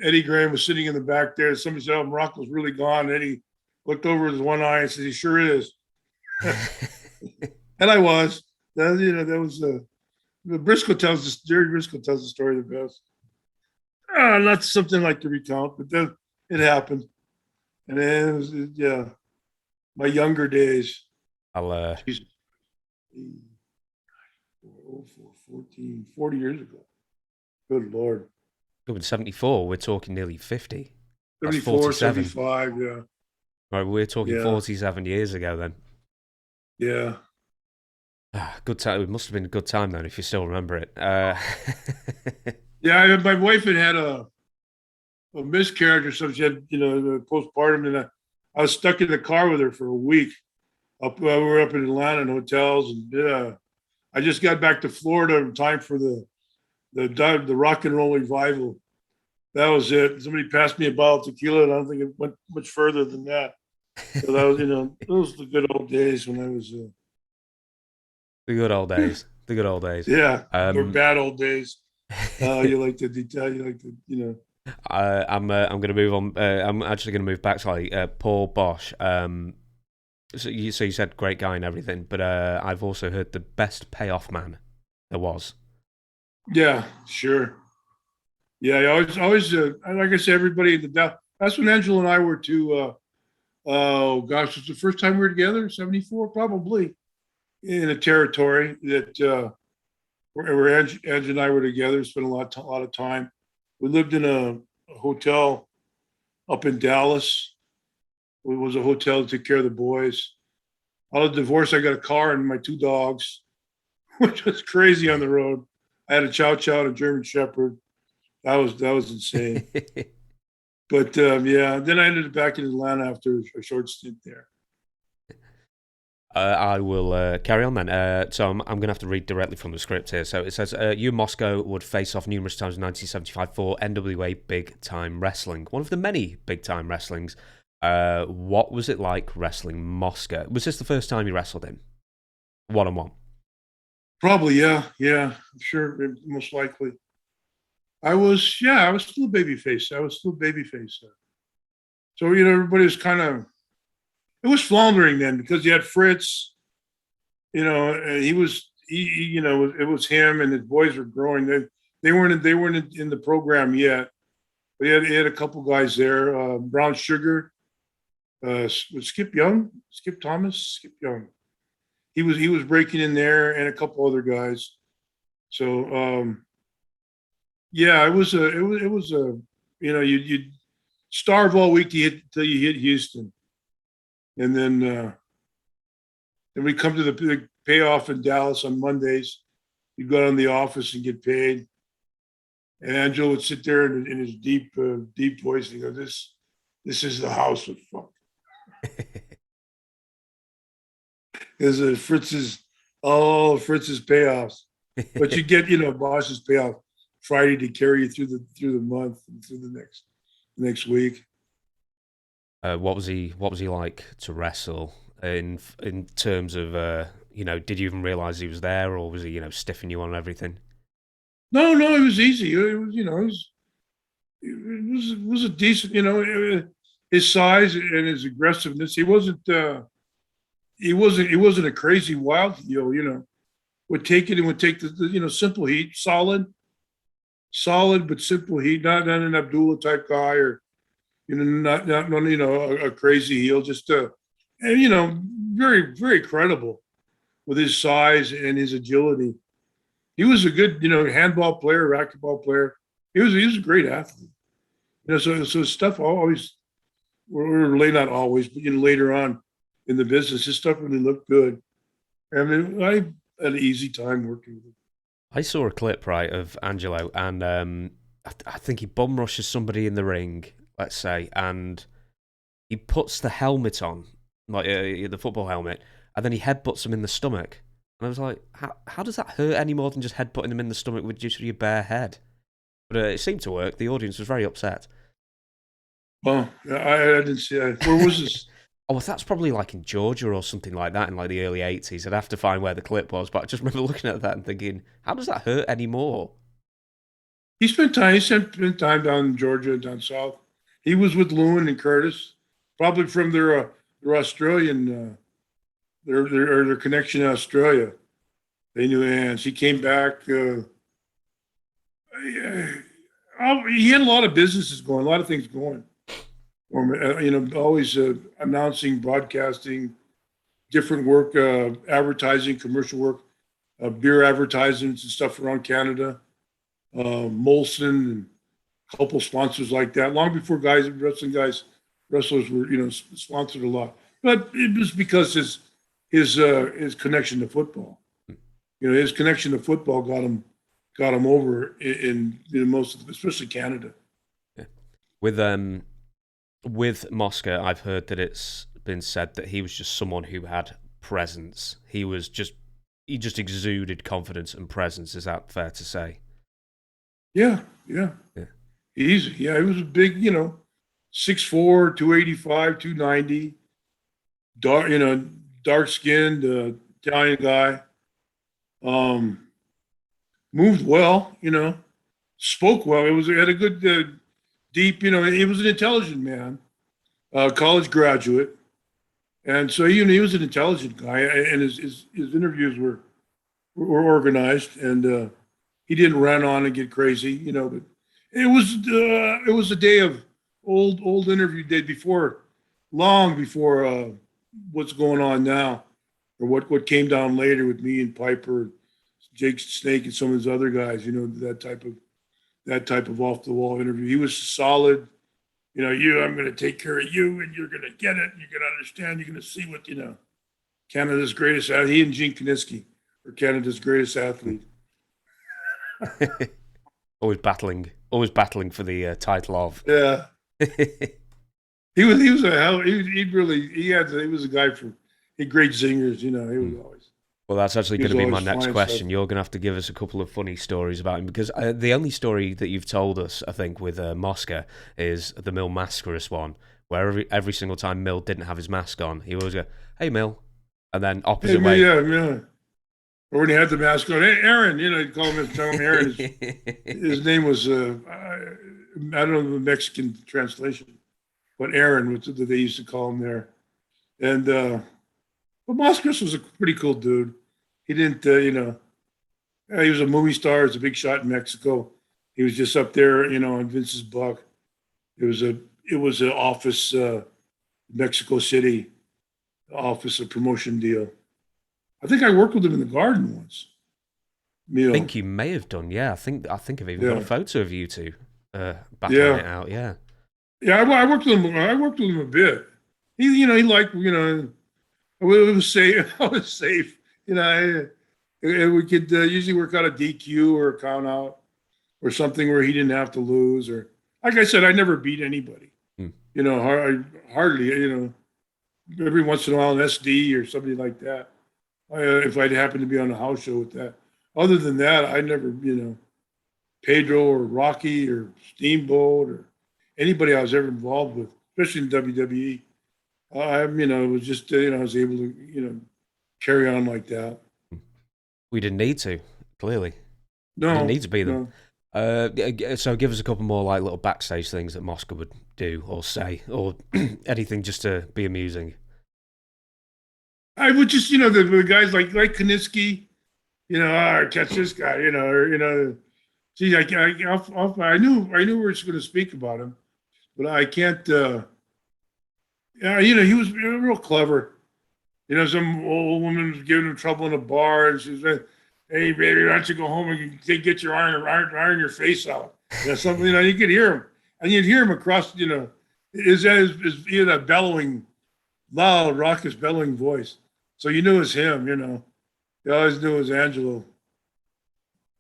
Eddie Graham was sitting in the back there. Somebody said, "Oh, Muraco's really gone." And Eddie looked over his one eye and said, "He sure is." And I was. That was Jerry Briscoe tells the story the best. Not something like to recount, but it happened. And it was, my younger days. 40 years ago. Good Lord. Good, 74, we're talking nearly 50. 74, 75, yeah. Right, we're talking 47 years ago then. Yeah. Good time. It must have been a good time then, if you still remember it. Yeah, my wife had a miscarriage or something. She had, postpartum, and I was stuck in the car with her for a week. We were up in Atlanta in hotels, and I just got back to Florida in time for the rock and roll revival. That was it. Somebody passed me a bottle of tequila, and I don't think it went much further than that. So that was, those were the good old days when I was. The good old days. The good old days. Yeah, or bad old days. You like to detail. You like to, I'm going to move on. I'm actually going to move back slightly. Paul Bosch. So you said great guy and everything, but I've also heard the best payoff man there was. Yeah, sure. Yeah, I always, like I said, everybody, that's when Angelo and I were oh gosh, was the first time we were together, 74, probably, in a territory that, where Ange and I were together, spent a lot of time. We lived in a hotel up in Dallas. It was a hotel to take care of the boys. Out of divorce, I got a car and my two dogs, which was crazy on the road. I had a Chow Chow and a German Shepherd. That was insane. But yeah, then I ended up back in Atlanta after a short stint there. I will carry on then. So I'm going to have to read directly from the script here. So it says, you and Mosca would face off numerous times in 1975 for NWA Big Time Wrestling, one of the many Big Time Wrestlings. What was it like wrestling Mosca? Was this the first time you wrestled him? One-on-one? Probably, yeah. I'm sure, most likely. I was still a babyface. So, everybody was it was floundering then because you had Fritz, and it was him and his boys were growing. They weren't in the program yet, but he had a couple guys there. Brown Sugar, was Skip Young. He was breaking in there and a couple other guys. So, yeah, it was you'd starve all week till you hit Houston. And then we come to the big payoff in Dallas on Mondays. You go down to the office and get paid. And Angelo would sit there in his deep voice and go, "This is the house of fuck." Because Fritz's payoffs, but you get boss's payoff Friday to carry you through the month and through the next week. What was he like to wrestle in terms of did you even realize he was there, or was he stiffing you on everything? No, it was easy. It was a decent, his size and his aggressiveness. He wasn't a crazy wild heel, would take the simple heat, solid but simple heat, not an Abdullah type guy or not a crazy heel, just very, very credible with his size and his agility. He was a good, handball player, racquetball player. He was a great athlete. So stuff always, or not always, but later on in the business, his stuff really looked good. I mean, I had an easy time working with him. I saw a clip, right, of Angelo, and I think he bum rushes somebody in the ring, let's say, and he puts the helmet on, like the football helmet, and then he headbutts him in the stomach. And I was like, how does that hurt any more than just headbutting him in the stomach with just your bare head? But it seemed to work. The audience was very upset. Well, I didn't see that. Where was this? Oh, well, that's probably like in Georgia or something like that in like the early 80s. I'd have to find where the clip was, but I just remember looking at that and thinking, how does that hurt anymore? He spent time down in Georgia, down south. He was with Lewin and Curtis, probably from their Australian, their connection in Australia. They knew Ange. He came back. He had a lot of businesses going, a lot of things going. Always announcing, broadcasting, different work, advertising, commercial work, beer advertisements and stuff around Canada. Molson and a couple sponsors like that. Long before wrestlers were sponsored a lot, but it was because his connection to football. His connection to football got him over in most of, especially Canada. Yeah. With Mosca, I've heard that it's been said that he was just someone who had presence. He just exuded confidence and presence. Is that fair to say? Yeah. Easy. Yeah, he was a big, 6'4", 285, 290, dark skinned Italian guy. Moved well, spoke well. He had a good deep, he was an intelligent man, college graduate. And so, he was an intelligent guy, and his interviews were organized. And he didn't run on and get crazy, you know. But it was a day of old interview day before, long before what's going on now, or what came down later with me and Piper, Jake Snake, and some of his other guys. You know, that type of off the wall interview. He was solid. You know, I'm going to take care of you, and you're going to get it. You're going to understand. You're going to see what, you know, Canada's greatest athlete. He and Gene Kiniski are Canada's greatest athlete. always battling for the title of. Yeah. he was a guy he had great zingers, you know. He was always. Well, that's actually going to be my next question. You're going to have to give us a couple of funny stories about him, because the only story that you've told us, I think, with Mosca is the Mill maskless one, where every single time Mill didn't have his mask on, he always go, "Hey, Mill," and then opposite way. Yeah. Or when he had the mask on, "Hey, Aaron," you know, he'd tell him Aaron. His name was, I don't know the Mexican translation, but Aaron, which they used to call him there. And, but Mosca was a pretty cool dude. He didn't, you know, he was a movie star. He was a big shot in Mexico. He was just up there, you know, on Vince's Buck. It was an office, Mexico City office, a promotion deal. I think I worked with him in the Garden once. I think you may have done, yeah. I think I've even got a photo of you two battling it out, yeah. Yeah, I worked with him. I worked with him a bit. He liked, you know, it was safe. I was safe, you know. We could usually work out a DQ or a count out or something where he didn't have to lose. Or, like I said, I never beat anybody. You know, I hardly, you know, every once in a while an SD or somebody like that. If I'd happen to be on a house show with that. Other than that, I never, you know, Pedro or Rocky or Steamboat or anybody I was ever involved with, especially in WWE. You know, it was just, you know, I was able to, you know, carry on like that. We didn't need to, clearly. No. We didn't need to be them. No. So give us a couple more like little backstage things that Mosca would do or say, or anything just to be amusing. I would just, you know, the guys like Kiniski, you know, catch this guy, you know, or, you know, see, I knew we were just going to speak about him, but I can't, yeah, you know, he was real clever. You know, some old woman was giving him trouble in a bar, and she said, "Hey, baby, why don't you go home and get your iron your face out?" You know, something, you know, you could hear him, and you'd hear him across, you know, he had a bellowing, loud, raucous, bellowing voice. So you knew it was him, you know. You always knew it was Angelo.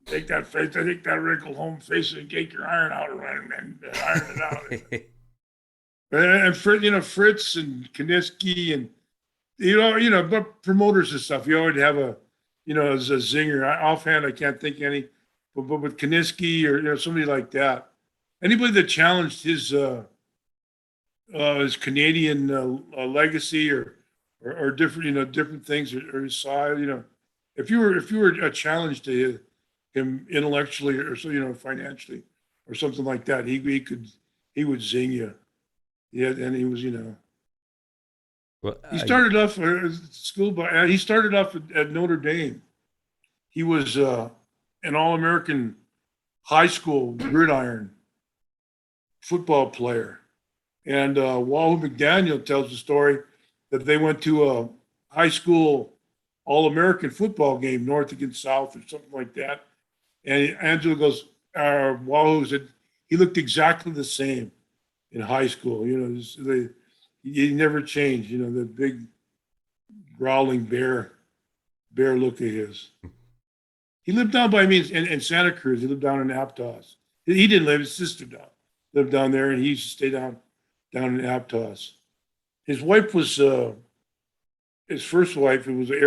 Take that wrinkled home face and take your iron out and iron it out. And Fritz and Kiniski and you know, but promoters and stuff. You always have a, you know, as a zinger. Offhand, I can't think any, but with Kiniski or, you know, somebody like that, anybody that challenged his Canadian legacy or different, you know, different things or his side, you know, if you were a challenge to him intellectually or so, you know, financially or something like that, he would zing you. Yeah, and he was, you know. Well, he started off he started off at Notre Dame. He was an All-American high school gridiron football player. And Wahoo McDaniel tells the story that they went to a high school All-American football game, North against South or something like that. And Angelo goes, Wahoo said, he looked exactly the same in high school. You know, he never changed, you know, the big growling bear look of his. He lived down by me in Santa Cruz. He lived down in Aptos. He didn't live, his sister lived down there, and he used to stay down in Aptos. His wife was, his first wife, it was an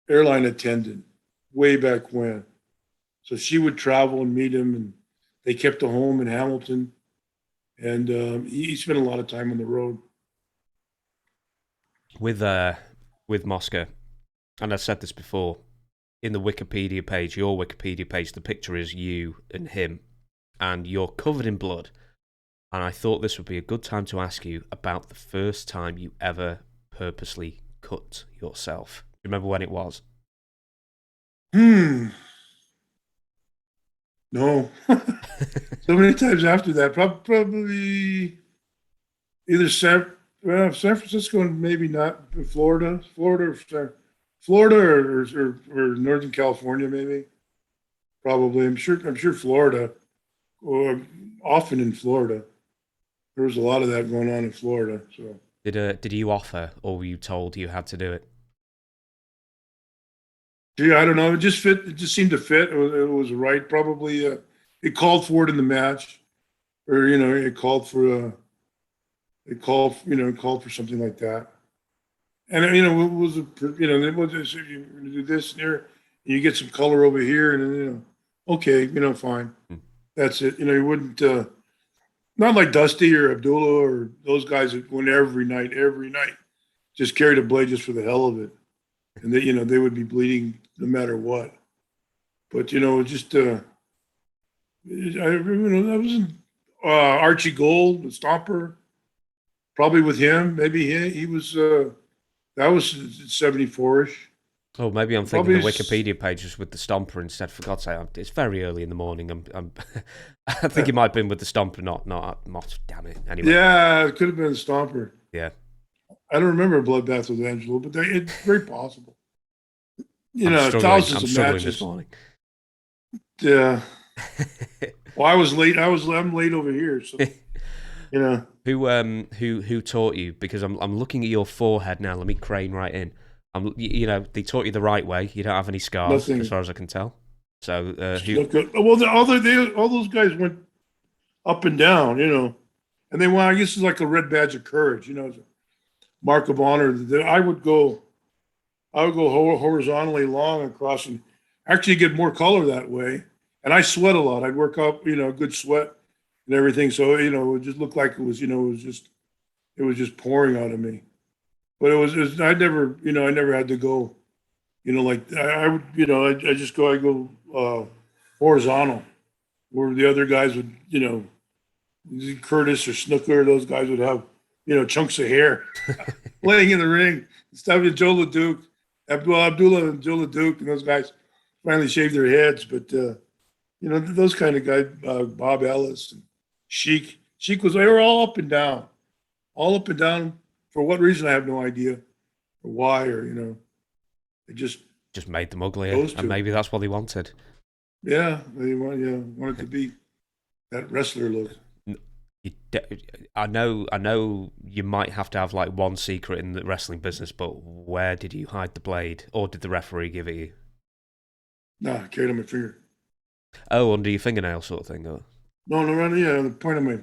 airline attendant way back when. So she would travel and meet him, and they kept a home in Hamilton. And he spent a lot of time on the road. With Mosca, and I've said this before, in the Wikipedia page, your Wikipedia page, the picture is you and him, and you're covered in blood. And I thought this would be a good time to ask you about the first time you ever purposely cut yourself. Do you remember when it was? No. So many times after that, probably either San Francisco and maybe not Florida or Northern California, maybe. Probably. I'm sure Florida, or often in Florida. There was a lot of that going on in Florida. So Did you offer, or were you told you had to do it? gee, I don't know. It just fit. It just seemed to fit. It was right. Probably. It called for it in the match, or it called for it called for something like that. And it was it was just, you do this here, you get some color over here, and then okay, fine. Hmm. That's it. You wouldn't not like Dusty or Abdullah or those guys that went every night, just carried a blade just for the hell of it, and they would be bleeding no matter what. But just I was in Archie Gold, the Stomper, probably with him. Maybe he was that was 74ish. Oh, maybe I'm thinking the Probably Wikipedia page was with the Stomper instead. For God's sake, it's very early in the morning. I think it might have been with the Stomper, not Moss. Damn it. Anyway. Yeah, it could have been Stomper. Yeah. I don't remember a bloodbath with Angelo, but it's very possible. I'm thousands of struggling matches. this morning. Yeah. Well, I was late. I'm late over here, so Who taught you? Because I'm looking at your forehead now. Let me crane right in. They taught you the right way. You don't have any scars, Nothing. as far as I can tell. So Look good. Well, all those guys went up and down, and they went. I guess it's like a red badge of courage, as a mark of honor. I would go horizontally long across and actually get more color that way. And I sweat a lot. I'd work up, good sweat and everything. So it just looked like it was just pouring out of me. But it was I never had to go, like I would, I go horizontal, where the other guys would, Curtis or Snooker, those guys would have, chunks of hair laying in the ring. Stuff with Joe LeDuc, Abdullah and Joe LeDuc, and those guys finally shaved their heads. But those kind of guys, Bob Ellis and Sheik. They were all up and down. For what reason, I have no idea, or why, or they just made them uglier, and maybe that's what they wanted. Yeah, they wanted to be that wrestler look. I know you might have to have like one secret in the wrestling business, but where did you hide the blade, or did the referee give it you? Nah, I carried it on my finger. Oh, under your fingernail sort of thing, or? No, on the point of my.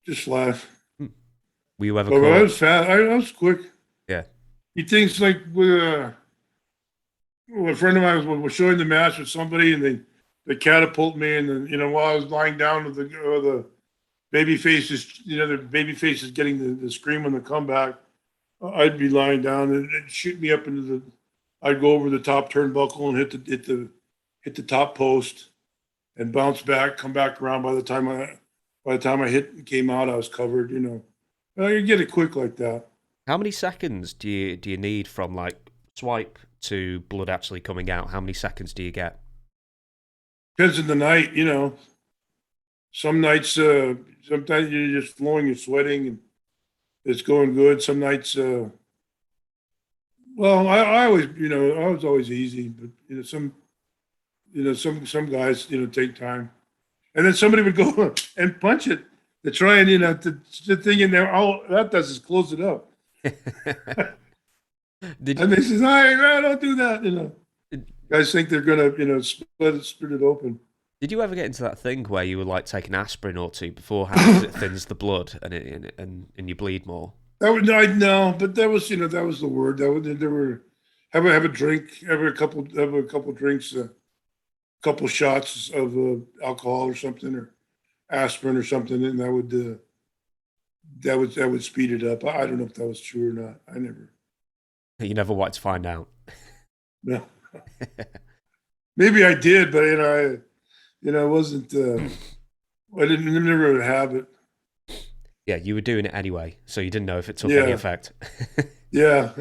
Just laugh. Were you ever But caught? I was fast. I was quick. Yeah. He thinks like a friend of mine was showing the match with somebody, and they catapult me, and then while I was lying down with the baby faces, the baby faces getting the scream on the comeback, I'd be lying down and it'd shoot me up into the. I'd go over the top turnbuckle and hit the top post, and bounce back, come back around. By the time I came out, I was covered. You get it quick like that. How many seconds do you need from like swipe to blood actually coming out? How many seconds do you get? Depends on the night, Some nights, sometimes you're just flowing, you're sweating, and it's going good. Some nights, well, I always, I was always easy, but some some guys, take time, and then somebody would go and punch it to try and the thing in there. All that does is close it up. And they says, "I don't do that." Guys think they're gonna, split it open. Did you ever get into that thing where you were like taking aspirin or two beforehand because it thins the blood and you bleed more? No, but that was the word. There were have a drink, have a couple drinks, a couple shots of alcohol or something, or aspirin or something, and that would speed it up. I don't know if that was true or not. I never. You never wanted to find out. No. Maybe I did, but I wasn't. I didn't never have it. Yeah, you were doing it anyway, so you didn't know if it took any effect. Yeah.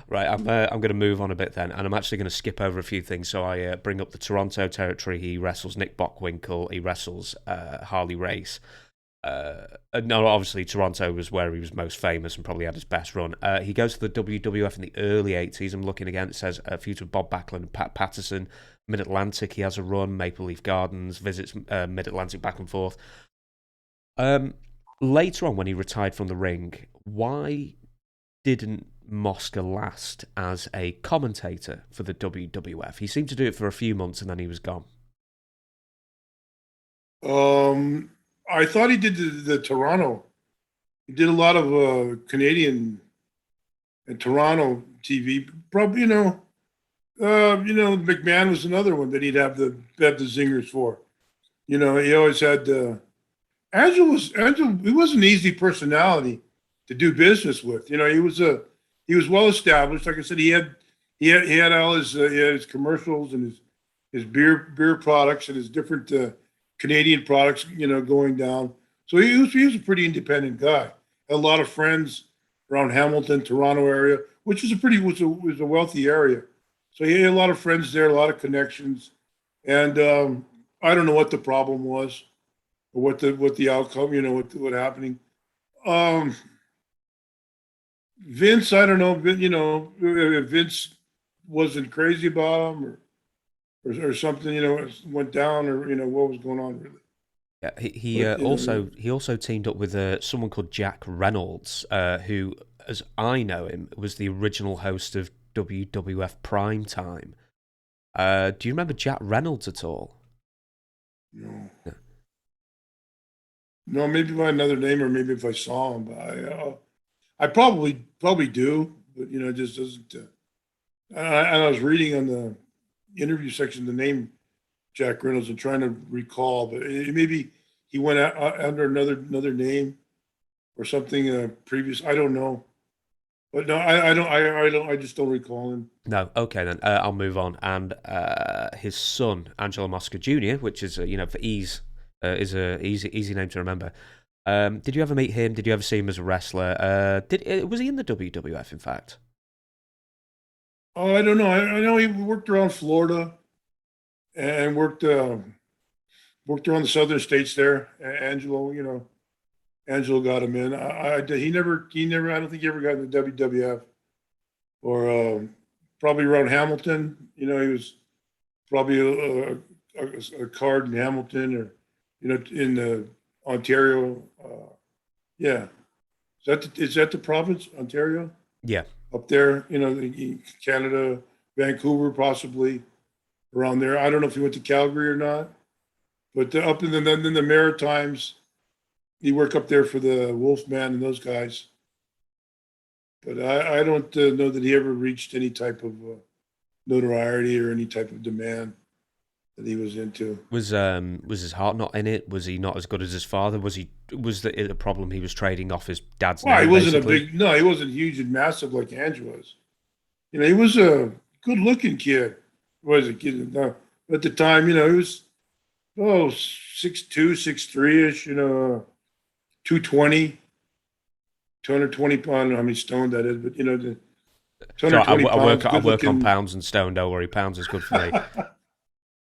Right, I'm going to move on a bit then, and I'm actually going to skip over a few things. So I bring up the Toronto territory. He wrestles Nick Bockwinkel. He wrestles Harley Race. No, obviously Toronto was where he was most famous and probably had his best run. He goes to the WWF in the early 80s. I'm looking again. It says a feud with Bob Backlund and Pat Patterson. Mid-Atlantic, he has a run. Maple Leaf Gardens, visits Mid-Atlantic back and forth. Later on, when he retired from the ring, why didn't Mosca last as a commentator for the WWF? He seemed to do it for a few months and then he was gone. I thought he did the Toronto. He did a lot of Canadian and Toronto TV. Probably, McMahon was another one that he'd have the zingers for. He always had Angelo. He was an easy personality to do business with. He was well established. Like I said, he had all his commercials and his beer products and his different Canadian products, going down. So he was a pretty independent guy. Had a lot of friends around Hamilton, Toronto area, which was a wealthy area. So he had a lot of friends there, a lot of connections, and I don't know what the problem was, or what the outcome, what happening. Vince, I don't know, if Vince wasn't crazy about him, or something, went down, or what was going on really. Yeah, he also teamed up with someone called Jack Reynolds, who, as I know him, was the original host of WWF Primetime. Do you remember Jack Reynolds at all? No. No, maybe by another name, or maybe if I saw him. But I probably do, but it just doesn't. And I was reading on the interview section the name Jack Reynolds and trying to recall, but maybe he went under another name or something previous. I don't know, but no, I don't. I just don't recall him. No, okay then. I'll move on. And his son, Angelo Mosca Jr., which is for ease, is a easy name to remember. Did you ever meet him? Did you ever see him as a wrestler? Was he in the WWF? In fact, oh, I don't know. I know he worked around Florida and worked around the southern states there. Angelo, Angelo got him in. He never. I don't think he ever got in the WWF, or probably around Hamilton. He was probably a card in Hamilton, or in Ontario. Yeah, is that the province, Ontario? Yeah, up there. Canada, Vancouver, possibly around there. I don't know if he went to Calgary or not, but up in the Maritimes, he worked up there for the Wolfman and those guys. But I don't know that he ever reached any type of notoriety or any type of demand that he was into. Was his heart not in it? Was he not as good as his father? Was it a problem he was trading off his dad's name? He wasn't basically? he wasn't huge and massive like Andrew was. He was a good-looking kid. Was a kid at the time. He was 6'2", 6'3" ish. 220. 220 pounds. I don't know how many stone that is, but the 220 pounds. I work on pounds and stone. Don't worry, pounds is good for me.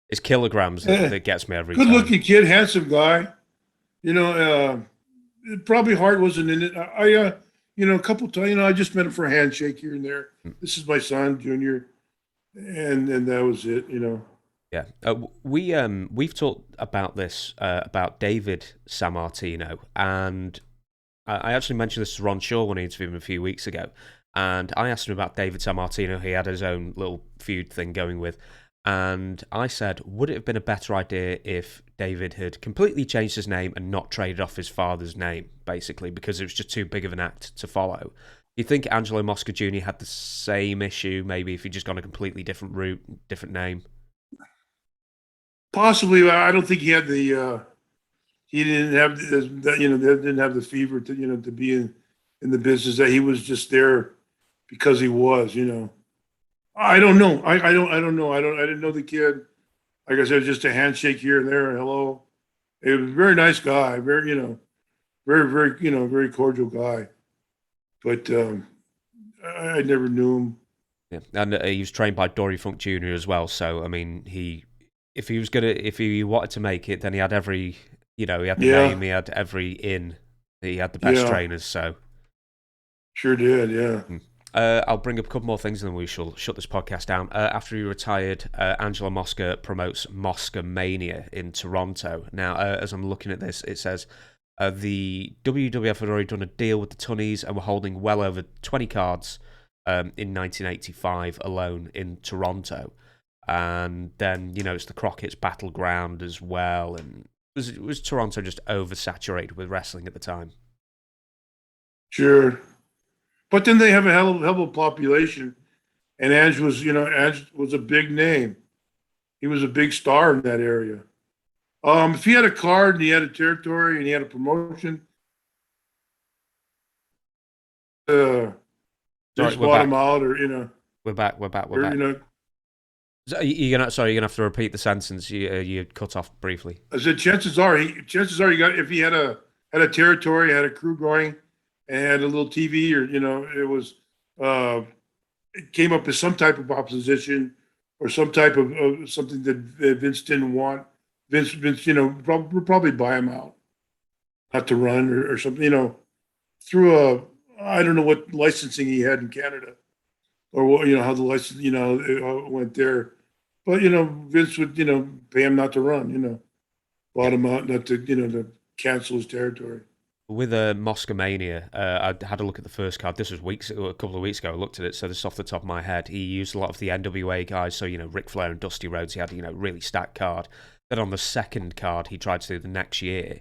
It's kilograms that gets me every time. Good-looking kid, handsome guy. Probably Hart wasn't in it. A couple times. I just met him for a handshake here and there. This is my son, Junior, and that was it. Yeah, we've talked about this about David Sammartino, and I actually mentioned this to Ron Shaw when he interviewed him a few weeks ago, and I asked him about David Sammartino. He had his own little feud thing going with. And I said, would it have been a better idea if David had completely changed his name and not traded off his father's name, basically, because it was just too big of an act to follow? Do you think Angelo Mosca Jr. had the same issue, maybe if he'd just gone a completely different route, different name? Possibly. I don't think he had the. He didn't have didn't have the fever to to be in the business. That he was just there because he was. I don't know. I don't know. I didn't know the kid. Like I said, just a handshake here and there. Hello. He was a very nice guy. Very, very, very cordial guy. But I never knew him. Yeah, and he was trained by Dory Funk Jr. as well. So I mean, if he wanted to make it, then he had every, he had the name, he had every in, he had the best trainers. So sure did, yeah. I'll bring up a couple more things and then we shall shut this podcast down. After he retired, Angelo Mosca promotes Mosca Mania in Toronto. Now, as I'm looking at this, it says the WWF had already done a deal with the Tunnies and were holding well over 20 cards in 1985 alone in Toronto. And then, it's the Crockett's Battleground as well. And was Toronto just oversaturated with wrestling at the time? Sure. But then they have a hell of a population. And Ange was a big name. He was a big star in that area. If he had a card and he had a territory and he had a promotion, just bought him out, or We're back. or, So you're gonna have to repeat the sentence. You cut off briefly. I said chances are he got, if he had a territory, had a crew going, and had a little TV, or it was it came up as some type of opposition or some type of something that Vince didn't want. Vince, would probably buy him out, not to run or something, through I don't know what licensing he had in Canada, or what, how the license, it went there. But, Vince would, pay him not to run, bought him out, not to, to cancel his territory. With Mosca Mania, I had a look at the first card. This was a couple of weeks ago. I looked at it, so this is off the top of my head. He used a lot of the NWA guys, so, Ric Flair and Dusty Rhodes. He had, really stacked card. Then on the second card, he tried to do the next year.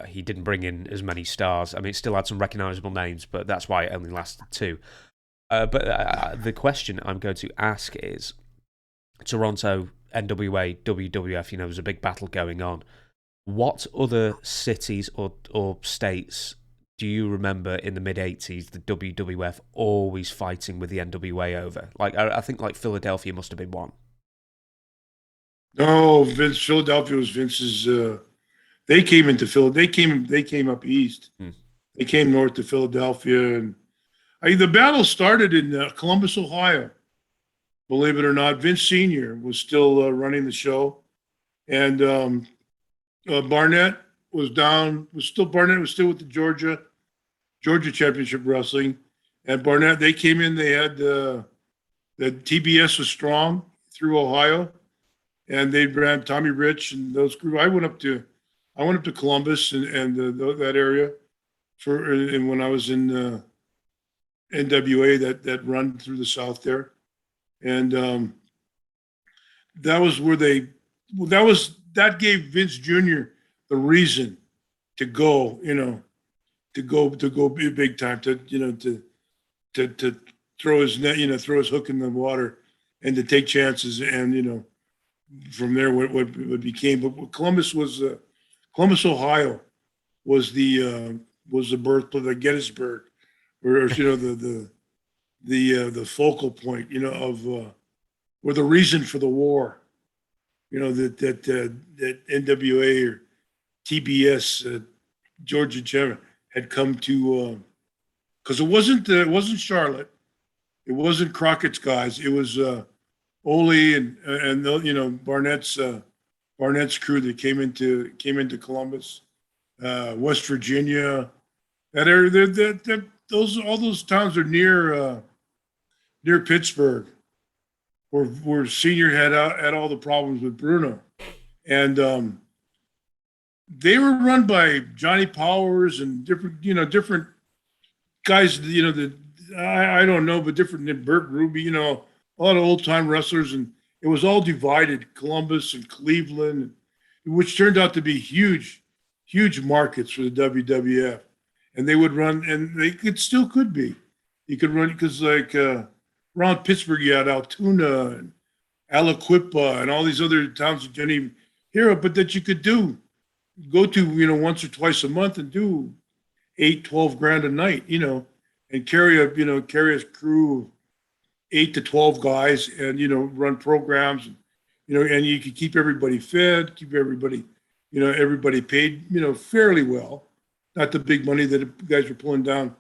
He didn't bring in as many stars. I mean, it still had some recognisable names, but that's why it only lasted 2. But the question I'm going to ask is, Toronto, NWA, WWF, there's a big battle going on. What other cities or states do you remember in the mid-'80s the WWF always fighting with the NWA over? Like, I think like Philadelphia must have been one. No, Philadelphia was Vince's. They came into Philadelphia. They came up east. They came north to Philadelphia, and the battle started in Columbus, Ohio. Believe it or not, Vince Sr. was still running the show, and Barnett was still with the Georgia Championship Wrestling, and Barnett, they came in. They had the TBS was strong through Ohio, and they ran Tommy Rich and those groups. I went up to Columbus and that area and when I was in NWA, that run through the South there. And that was where that gave Vince Jr. the reason to go, to go big time, to throw his net, throw his hook in the water, and to take chances, and from there what became. But Columbus, Ohio, was the birthplace, the Gettysburg, or the focal point, of or the reason for the war, that NWA or TBS, Georgia General, had come to, because it wasn't Charlotte, it wasn't Crockett's guys, it was Ole and Barnett's crew that came into Columbus, West Virginia, that area. All those towns are near Pittsburgh, where Senior had all the problems with Bruno, and they were run by Johnny Powers and different guys. I don't know, but different than Burt Ruby. A lot of old time wrestlers, and it was all divided. Columbus and Cleveland, which turned out to be huge markets for the WWF. And they would run, and they could be. You could run, because around Pittsburgh, you had Altoona and Aliquippa and all these other towns that you didn't even hear of, but that you could go to, once or twice a month and do $8-12 a night, and carry a crew of 8 to 12 guys, and run programs, and you could keep everybody fed, keep everybody paid, fairly well. Not the big money that guys were pulling down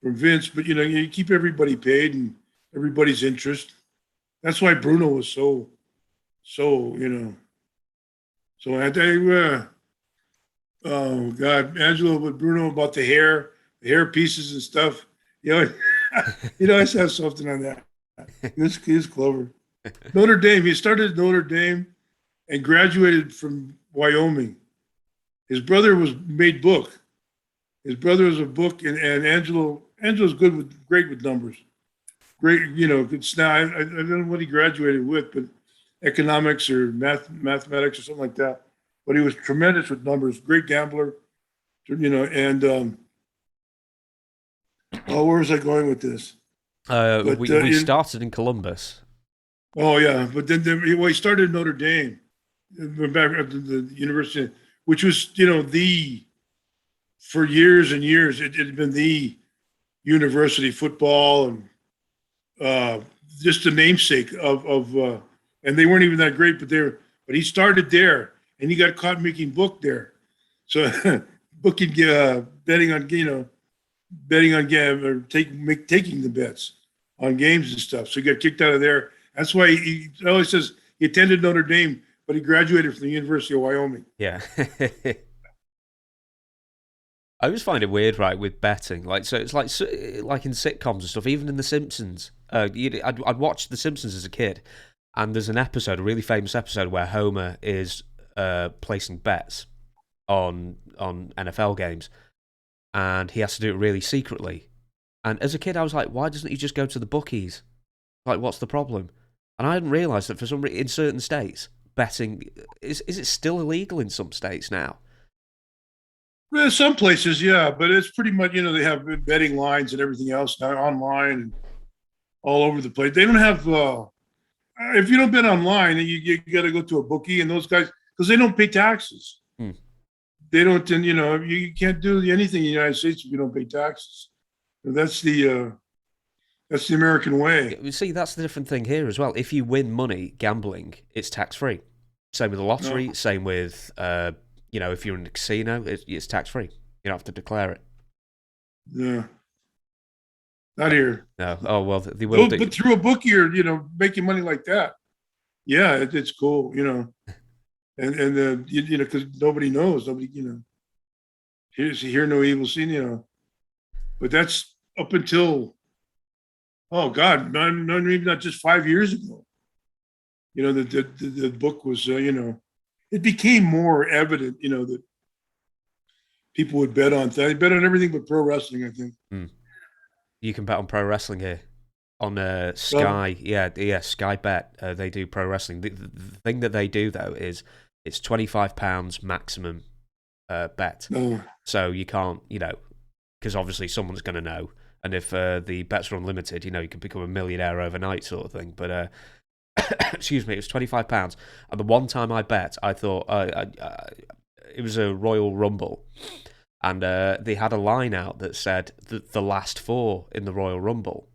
from Vince, but you keep everybody paid, and everybody's interest. That's why Bruno was so So I oh God, Angelo with Bruno about the hair pieces and stuff. He'd always have something on that. He's clever. Notre Dame. He started at Notre Dame and graduated from Wyoming. His brother made book. His brother was a book, and Angelo's great with numbers. Great, good. Now I don't know what he graduated with, but economics or mathematics or something like that. But he was tremendous with numbers. Great gambler, And where was I going with this? We started in Columbus. Oh yeah, but then he started at Notre Dame, back at the university, which was for years and years it had been the university football and just the namesake of and they weren't even that great, but he started there and he got caught making book there, so booking betting on or taking the bets on games and stuff. So he got kicked out of there. That's why he always says he attended Notre Dame, but he graduated from the University of Wyoming. Yeah. I always find it weird, right, with betting. So it's like in sitcoms and stuff, even in The Simpsons. I'd watched The Simpsons as a kid, and there's an episode, a really famous episode, where Homer is placing bets on NFL games, and he has to do it really secretly. And as a kid, I was like, why doesn't he just go to the bookies? Like, what's the problem? And I hadn't realised that for some reason, in certain states, betting is it still illegal in some states now? Well, some places, yeah, but it's pretty much they have betting lines and everything else now online and all over the place. They don't have if you don't bet online, you got to go to a bookie, and those guys, because they don't pay taxes. They don't, and you can't do anything in the United States if you don't pay taxes. That's the American way. See, that's the different thing here as well. If you win money gambling, it's tax-free. Same with the lottery. No. Same with, if you're in a casino, it's tax-free. You don't have to declare it. Yeah. Not here. No. Oh, well, they will. But through a bookie or, making money like that. Yeah, it's cool, And because nobody knows. Nobody, hear no evil, seen, But that's up until, oh God, not just 5 years ago. The book was, it became more evident, that people would bet on things. They bet on everything but pro wrestling, I think. You can bet on pro wrestling here. On Sky, Sky Bet, they do pro wrestling. The thing that they do, though, is it's £25 maximum bet. Oh. So you can't, because obviously someone's going to know. And if the bets are unlimited, you can become a millionaire overnight sort of thing. But, excuse me, it was £25. And the one time I bet, I thought it was a Royal Rumble. And they had a line out that said the last four in the Royal Rumble.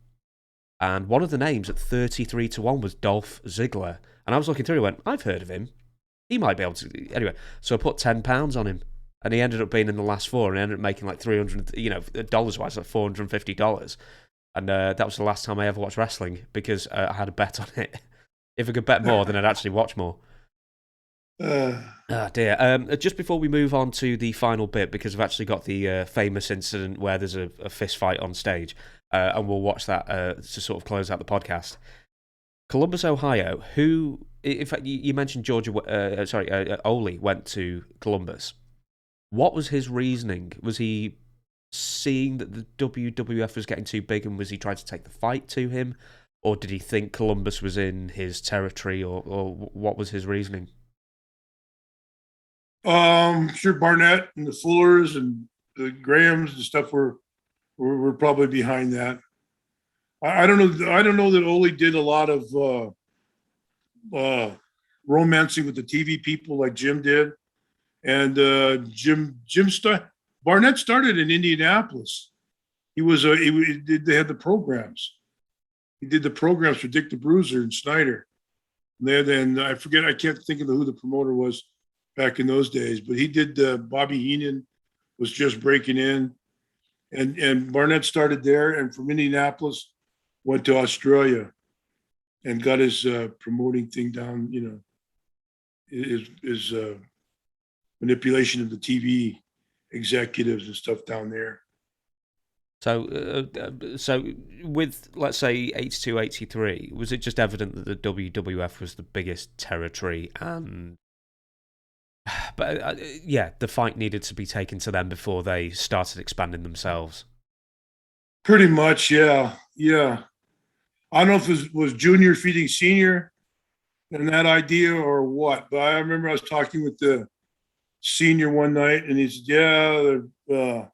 And one of the names at 33-1 was Dolph Ziggler. And I was looking through and went, I've heard of him. He might be able to. Anyway, so I put £10 on him. And he ended up being in the last four and ended up making like $300, dollars-wise, like $450. And that was the last time I ever watched wrestling because I had a bet on it. If I could bet more, then I'd actually watch more. Dear. Just before we move on to the final bit, because I've actually got the famous incident where there's a fist fight on stage, and we'll watch that to sort of close out the podcast. Columbus, Ohio, who, in fact, you mentioned Ole went to Columbus. What was his reasoning? Was he seeing that the WWF was getting too big and was he trying to take the fight to him? Or did he think Columbus was in his territory, or what was his reasoning? Sure, Barnett and the Fullers and the Grahams and stuff were probably behind that. I don't know that Ole did a lot of romancing with the TV people like Jim did, and Barnett started in Indianapolis. They had the programs. He did the programs for Dick the Bruiser and Snyder. And I forget, I can't think of who the promoter was back in those days, but he did. Bobby Heenan was just breaking in, and Barnett started there. And from Indianapolis, went to Australia and got his promoting thing down, his manipulation of the TV executives and stuff down there. So with, let's say, 82, 83, was it just evident that the WWF was the biggest territory and... But the fight needed to be taken to them before they started expanding themselves? Pretty much, yeah. I don't know if it was junior feeding senior and that idea or what, but I remember I was talking with the senior one night and he said, yeah,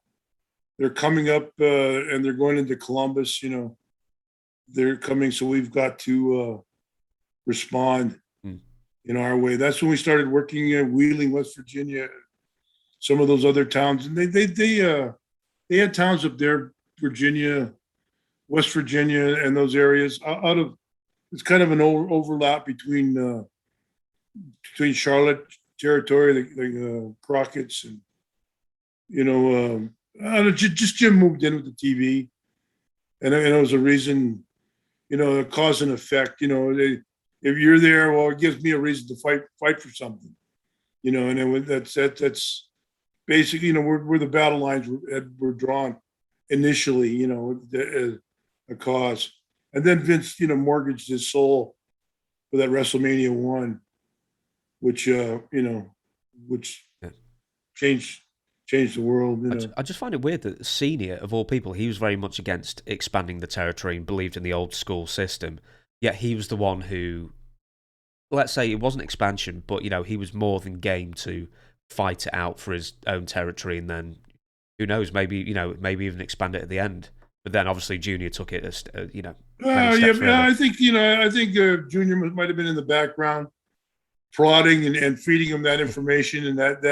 they're coming up and they're going into Columbus, they're coming. So we've got to respond in our way. That's when we started working in Wheeling, West Virginia, some of those other towns. And they had towns up there, Virginia, West Virginia, and those areas it's kind of an overlap between Charlotte territory, the Crockett's, and just Jim moved in with the TV, and it was a reason, a cause and effect. If you're there, well, it gives me a reason to fight for something, and that's basically, where the battle lines were drawn initially, a cause. And then Vince, mortgaged his soul for that WrestleMania 1, which changed the world. I just find it weird that Senior, of all people, he was very much against expanding the territory and believed in the old school system. Yet he was the one who, let's say it wasn't expansion, but, he was more than game to fight it out for his own territory, and then, who knows, maybe even expand it at the end. But then obviously Junior took it as, I think Junior might have been in the background, prodding and feeding him that information and that.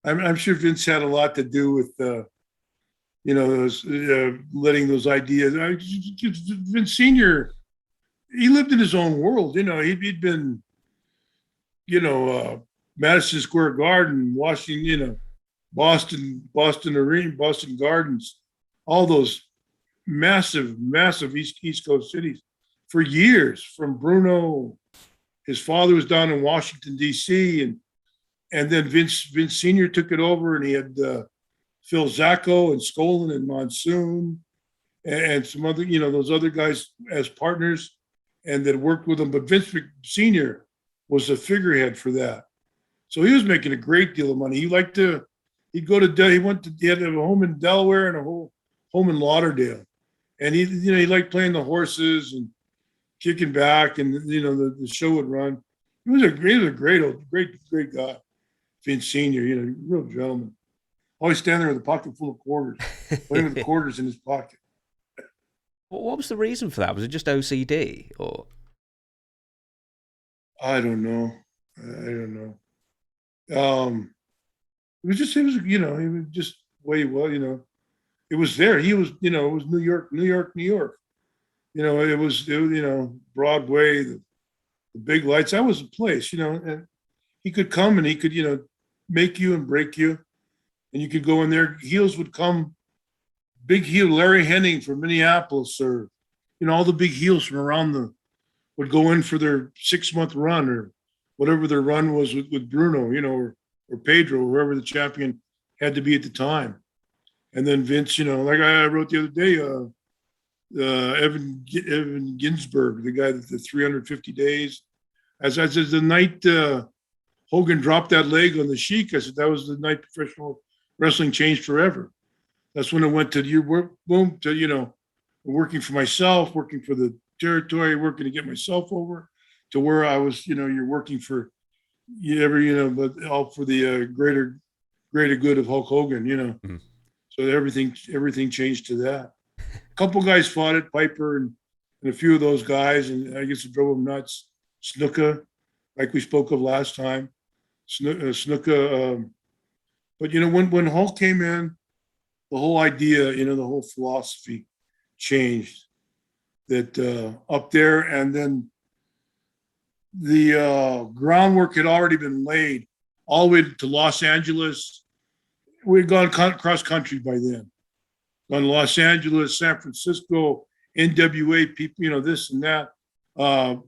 I'm sure Vince had a lot to do with those letting those ideas. Vince Senior, he lived in his own world. He'd been Madison Square Garden, Washington, Boston Arena, Boston Gardens, all those massive East Coast cities for years. From Bruno, his father was down in Washington D.C. and then Vince Senior took it over, and he had Phil Zacco and Skolin and Monsoon and some other those other guys as partners, and that worked with him. But Vince Senior was the figurehead for that, so he was making a great deal of money. He liked to. He had a home in Delaware and a whole home in Lauderdale, and he liked playing the horses and kicking back, and the show would run. He was a great guy, Vince Senior. Real gentleman. Always standing there with a pocket full of quarters, playing with the quarters in his pocket. What was the reason for that? Was it just OCD or? I don't know. It was just way well, it was there. He was, it was New York. It was Broadway, the big lights. That was a place, and he could come and he could, make you and break you, and you could go in there. Heels would come, big heel, Larry Henning from Minneapolis, or, all the big heels from around would go in for their 6-month run or whatever their run was with Bruno, or Pedro, or whoever the champion had to be at the time. And then Vince, like I wrote the other day, Evan Ginsberg, the guy that the 350 days. As I said, the night Hogan dropped that leg on the Sheik, I said that was the night professional wrestling changed forever. That's when it went to working for myself, working for the territory, working to get myself over to where I was, you're working for but all for the greater good of Hulk Hogan, Mm-hmm. So everything changed to that. A couple guys fought it, Piper and a few of those guys, and I guess it drove them nuts. Snuka, like we spoke of last time, Snuka. But when Hulk came in, the whole idea, the whole philosophy changed. That up there, and then the groundwork had already been laid all the way to Los Angeles. We had gone cross country by then. on Los Angeles, San Francisco, NWA people, this and that. I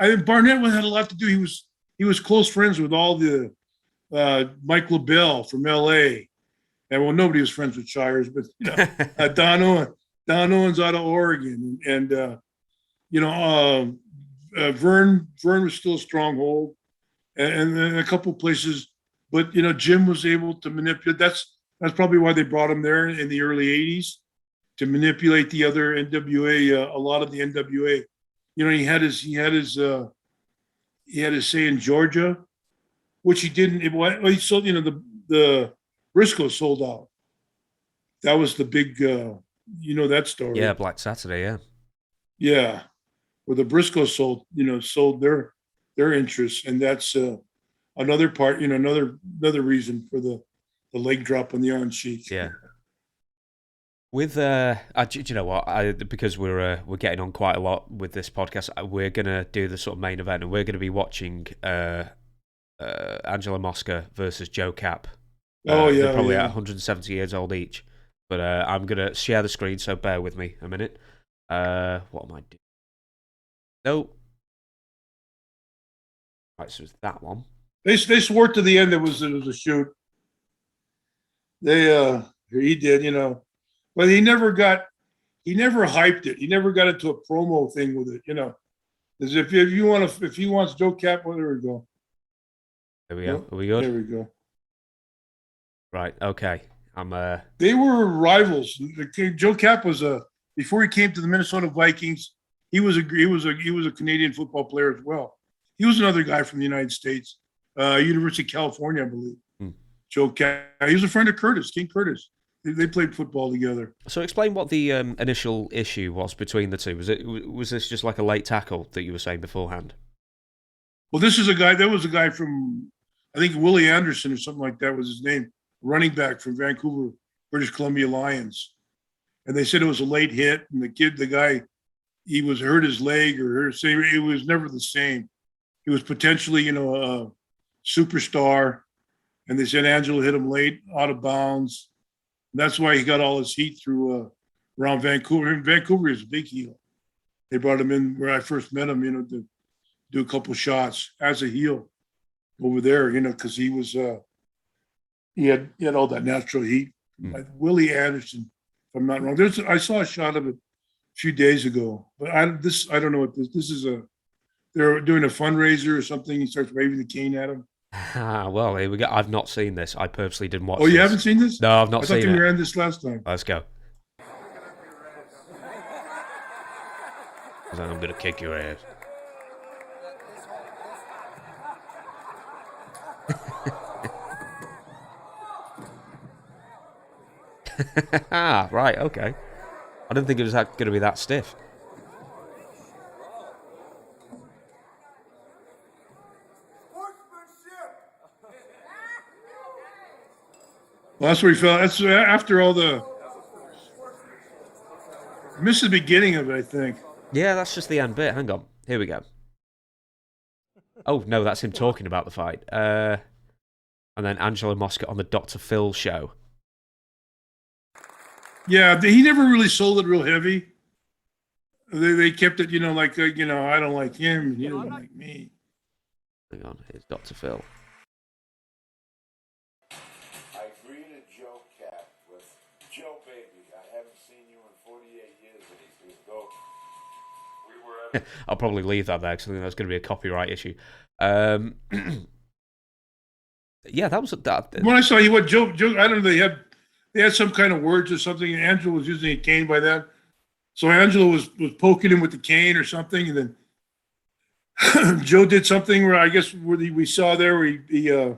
think Barnett had a lot to do. He was close friends with all the Mike LaBelle from LA. And well, nobody was friends with Shires, but Don Owens out of Oregon, and Vern was still a stronghold, and then a couple places. But Jim was able to manipulate. That's probably why they brought him there in the early '80s, to manipulate the other NWA. A lot of the NWA, he had his say in Georgia, which he didn't. He sold. The Briscoe sold out. That was the big, that story. Yeah, Black Saturday, yeah. Yeah, where the Briscoes sold their interests, and that's another part, another reason for the leg drop on the Iron Sheik. Yeah. With do you know what? Because we're getting on quite a lot with this podcast, we're gonna do the sort of main event, and we're gonna be watching Angelo Mosca versus Joe Cap. They're probably at 170 years old each. But I'm going to share the screen, so bear with me a minute. What am I doing? No. Right, so it's that one. They swore to the end it was a shoot. He did, but he never hyped it. He never got into a promo thing with it, As if he wants Joe Cap, there we go. There we go. Are we good? There we go. Right. Okay. They were rivals. Joe Cap was before he came to the Minnesota Vikings. He was a Canadian football player as well. He was another guy from the United States, University of California, I believe. Joe Cap. He was a friend of King Curtis. They played football together. So explain what the initial issue was between the two. Was this just like a late tackle that you were saying beforehand? Well, this is a guy. There was a guy from, I think, Willie Anderson or something like that was his name. Running back from Vancouver, British Columbia Lions. And they said it was a late hit. And the guy, he was hurt his leg or it was never the same. He was potentially, a superstar. And they said Angelo hit him late, out of bounds. And that's why he got all his heat through around Vancouver. And Vancouver is a big heel. They brought him in where I first met him, to do a couple shots as a heel over there, because he was he had all that natural heat. Willie Anderson, if I'm not wrong. I saw a shot of it a few days ago, but I don't know what this is. They're doing a fundraiser or something. He starts waving the cane at him. Well, here we go. I've not seen this. I purposely didn't watch. Oh, you haven't seen this? No, I've not seen it. I thought we ran this last time. Let's go. I'm going to kick your ass. Right, okay. I didn't think it was going to be that stiff. Well, that's where he fell. That's after all the. I missed the beginning of it, I think. Yeah, that's just the end bit. Hang on. Here we go. Oh, no, that's him talking about the fight. And then Angelo Mosca on the Dr. Phil show. Yeah, he never really sold it real heavy. They kept it, like, I don't like him, and he doesn't like me. Hang on, here's Dr. Phil. I greeted Joe Cap with, Joe, baby, I haven't seen you in 48 years, and he says, go. We were I'll probably leave that there, because I think that's going to be a copyright issue. Yeah, that was that. When I saw Joe, I don't know, they had some kind of words or something, and Angelo was using a cane by that. So Angelo was poking him with the cane or something, and then Joe did something where we saw there where he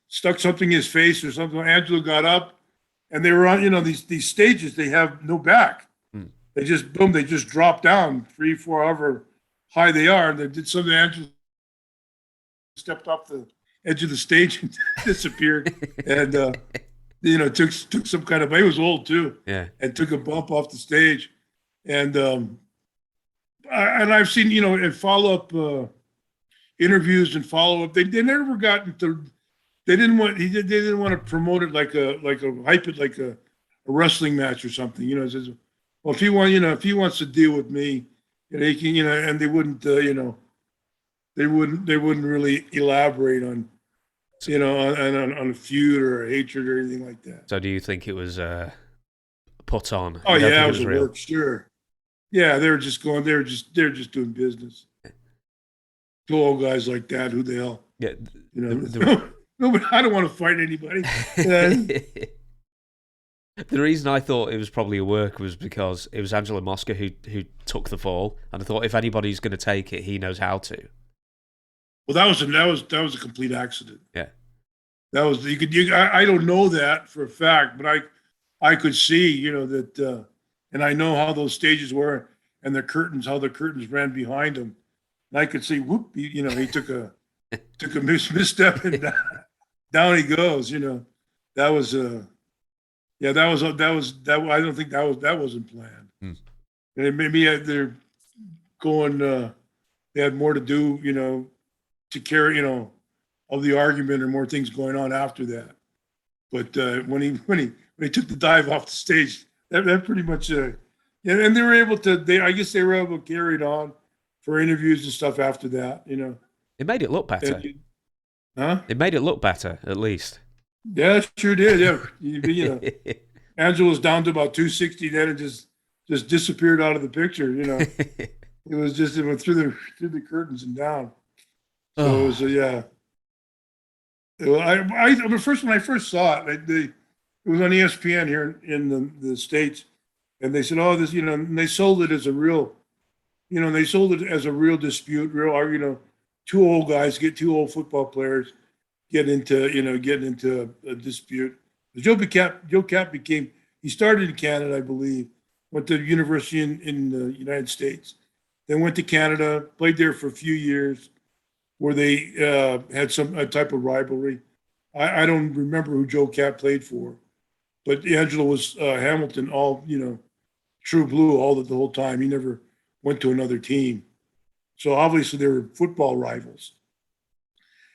stuck something in his face or something. Angelo got up, and they were on, these stages, they have no back. They just, boom, they just drop down 3-4, however high they are. And they did something, Angelo stepped off the edge of the stage and disappeared. And, took some kind of, he was old too. Yeah. And took a bump off the stage. And I've seen, in follow-up interviews and follow-up, they never got into, they didn't want to promote it like a hype it like a wrestling match or something. You know, says, well, if he wants to deal with me, he can, and they wouldn't, they wouldn't really elaborate on, on a feud or a hatred or anything like that. So do you think it was put on? Oh yeah, it was a real? work, sure. Yeah, they were just doing business. Two old guys like that, who the hell? Yeah, No, but I don't want to fight anybody. The reason I thought it was probably a work was because it was Angelo Mosca who took the fall, and I thought if anybody's going to take it, he knows how to. Well, that was a complete accident. Yeah, that was I don't know that for a fact, but I could see that, and I know how those stages were and how the curtains ran behind him, and I could see he took a misstep and down he goes. That was yeah, that was I don't think that wasn't planned. And maybe they're going. They had more to do, to carry, of the argument or more things going on after that. But when he took the dive off the stage, that pretty much. And they were able to. I guess they were able to carry it on for interviews and stuff after that. It made it look better. Huh? It made it look better, at least. Yeah, it sure did. Yeah, Angelo was down to about 260, then it just disappeared out of the picture. It went through the curtains and down. So it was yeah. When I first saw it, it was on ESPN here in the States, and they said, "Oh, this," and they sold it as a real, dispute, two old guys two old football players getting into a dispute. Joe Cap he started in Canada, I believe, went to university in the United States, then went to Canada, played there for a few years, where they had some type of rivalry. I don't remember who Joe Cap played for, but Angelo was Hamilton, all true blue the whole time. He never went to another team, so obviously they were football rivals.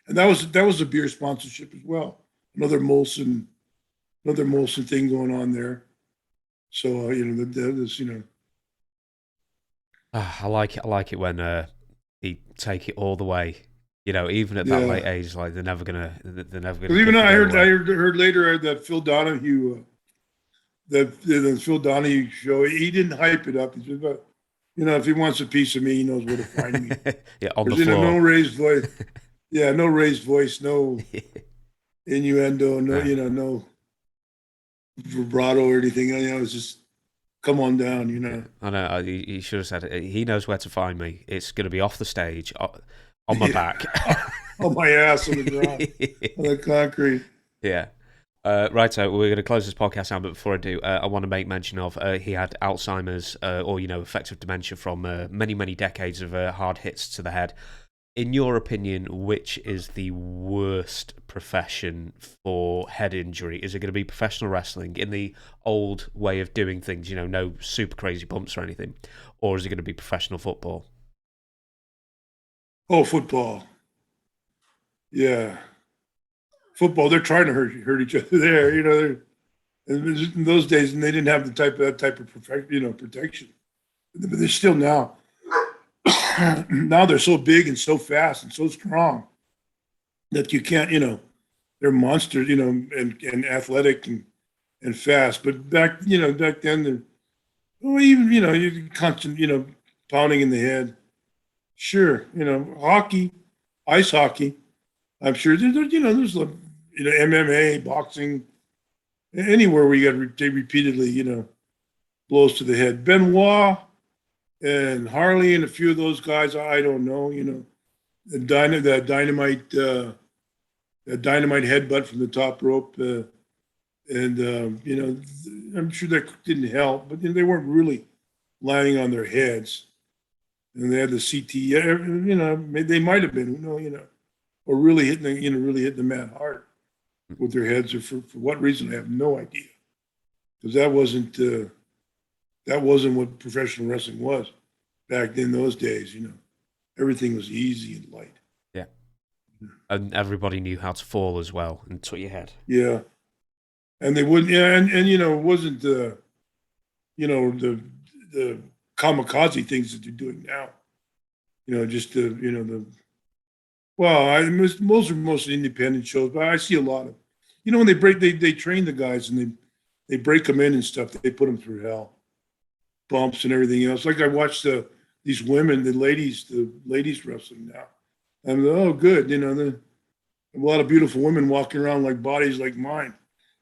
And that was a beer sponsorship as well. Another Molson thing going on there. So I like it when they take it all the way. Even at that late age, like they're never gonna. Even though I heard later that Phil Donahue, the Phil Donahue show, he didn't hype it up. He said, "But if he wants a piece of me, he knows where to find me." Yeah, on the floor. No raised voice. Yeah, no raised voice, no innuendo, no vibrato or anything. It's just come on down. I know. He should have said it. He knows where to find me. It's going to be off the stage, on my back, on my ass on the ground, on the concrete. Yeah. Right, so we're going to close this podcast down, but before I do, I want to make mention of he had Alzheimer's or affective dementia from many, many decades of hard hits to the head. In your opinion, which is the worst profession for head injury? Is it going to be professional wrestling in the old way of doing things, no super crazy bumps or anything? Or is it going to be professional football? Oh, football. Yeah. Football, they're trying to hurt each other there. In those days, and they didn't have that type of protection. But they're still now. Now they're so big and so fast and so strong that you can't, they're monsters, and athletic and fast. But back then, you constant, pounding in the head. Sure, hockey, ice hockey. I'm sure there's MMA, boxing, anywhere where you got repeatedly, blows to the head. Benoit and Harley and a few of those guys, I don't know, the dynamite headbutt from the top rope, I'm sure that didn't help, but they weren't really lying on their heads, and they had the CT, they might have been, or really hitting the man hard with their heads, or for what reason I have no idea, because that wasn't what professional wrestling was back in those days. Everything was easy and light. Yeah, and everybody knew how to fall as well and touch your head. Yeah, and they wouldn't. Yeah, and it wasn't the the kamikaze things that they're doing now. Just the well, most are mostly independent shows, but I see a lot of when they train the guys and they break them in and stuff. They put them through hell, bumps and everything else. Like I watched these women, the ladies wrestling now. I'm oh good, a lot of beautiful women walking around like bodies like mine.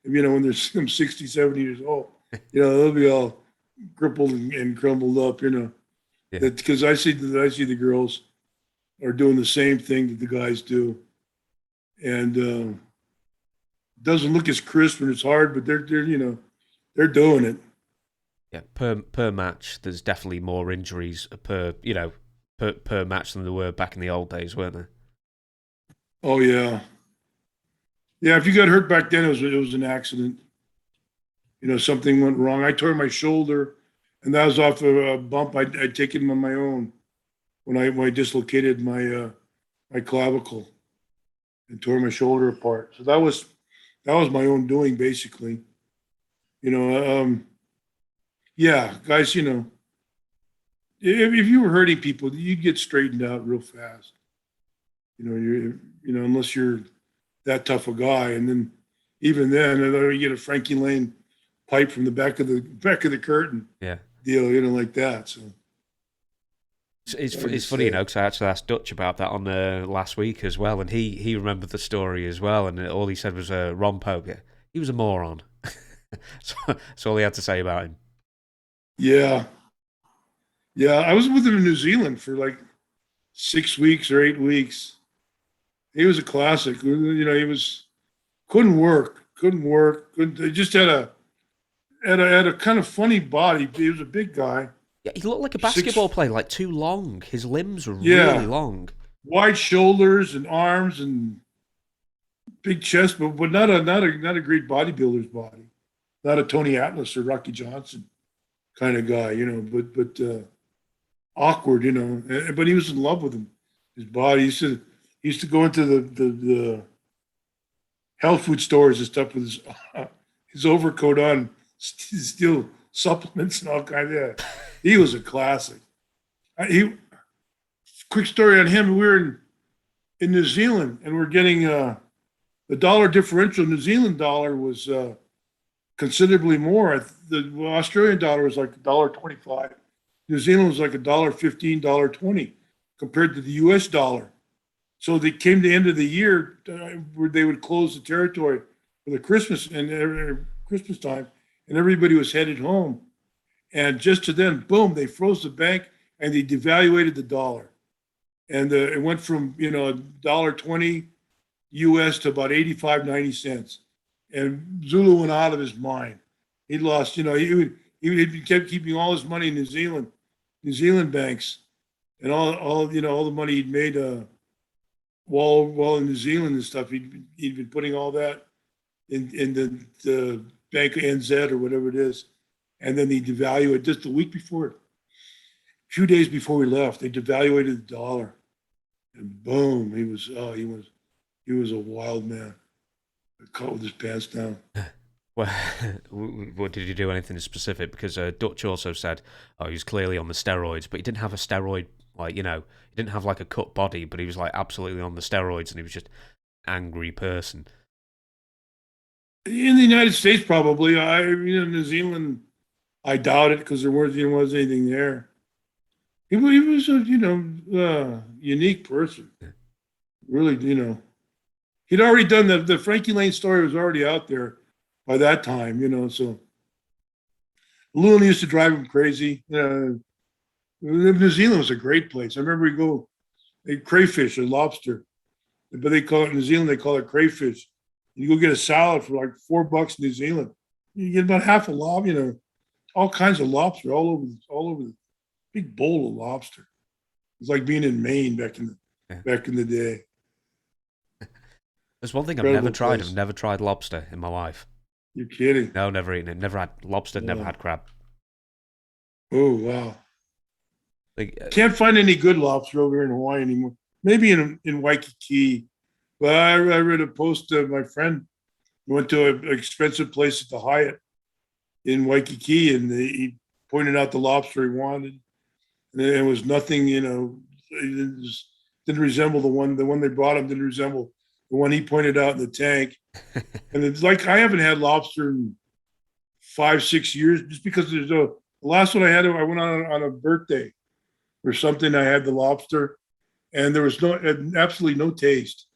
When they're 60, 70 years old, they'll be all crippled and crumbled up, Yeah. because I see the girls are doing the same thing that the guys do, and doesn't look as crisp and it's hard, but they're doing it. Yeah, per match, there's definitely more injuries per match than there were back in the old days, weren't there? Oh yeah, yeah. If you got hurt back then, it was an accident. Something went wrong. I tore my shoulder, and that was off a bump I'd taken on my own when I dislocated my clavicle and tore my shoulder apart. So that was my own doing, basically. Yeah, guys. If you were hurting people, you'd get straightened out real fast. Unless you're that tough a guy, and then even then, you get a Frankie Lane pipe from the back of the curtain. Yeah, deal, like that. So it's funny, because I actually asked Dutch about that on last week as well, and he remembered the story as well, and all he said was Ron Poker. He was a moron. So that's all he had to say about him. Yeah, I was with him in New Zealand for like 6 weeks or 8 weeks. He was a classic. He couldn't work. He just had a kind of funny body. He was a big guy. Yeah, he looked like a basketball player, like too long. His limbs were really long. Wide shoulders and arms and big chest, but not a great bodybuilder's body. Not a Tony Atlas or Rocky Johnson kind of guy, but awkward, but he was in love with him. His body. He used to go into the health food stores and stuff with his overcoat on, steal supplements and all kinds of. He was a classic. Quick story on him. We were in New Zealand, and we're getting the dollar differential. New Zealand dollar was considerably more. The Australian dollar was like $1.25. New Zealand was like $1.15, $1.20 compared to the U.S. dollar. So they came to the end of the year where they would close the territory for the Christmas time, and everybody was headed home. And just to then, boom, they froze the bank and they devaluated the dollar. And it went from, $1.20 US to about 85, 90 cents. And Zulu went out of his mind. He lost, he kept keeping all his money in New Zealand banks, and all the money he'd made while in New Zealand and stuff. He'd been putting all that in the Bank of NZ or whatever it is. And then they devalued it just the week before, a few days before we left, they devaluated the dollar. And boom, he was a wild man. Caught with his pants down. Well, what did he do anything specific? Because Dutch also said, he was clearly on the steroids, but he didn't have a steroid, he didn't have like a cut body, but he was like absolutely on the steroids, and he was just an angry person. In the United States, probably. New Zealand, I doubt it, because there wasn't anything there. He was a unique person. Really, he'd already done the Frankie Lane story was already out there by that time, so Luna used to drive him crazy. New Zealand was a great place. I remember they crayfish or lobster, but they call it in New Zealand, they call it crayfish. You go get a salad for like $4 in New Zealand. You get about half a lobster, all kinds of lobster all over the big bowl of lobster. It's like being in Maine back in the day. There's one thing I've never tried. I've never tried lobster in my life. You're kidding? No, never eaten it. Never had lobster. Never had crab. Oh wow! Can't find any good lobster over here in Hawaii anymore. Maybe in Waikiki, but I read a post of my friend We went to an expensive place at the Hyatt in Waikiki, and he pointed out the lobster he wanted. And it was nothing, didn't resemble the one they brought him, didn't resemble the one he pointed out in the tank. And it's like, I haven't had lobster in 5-6 years, just because the last one I had, I went on a birthday or something. I had the lobster, and there was absolutely no taste,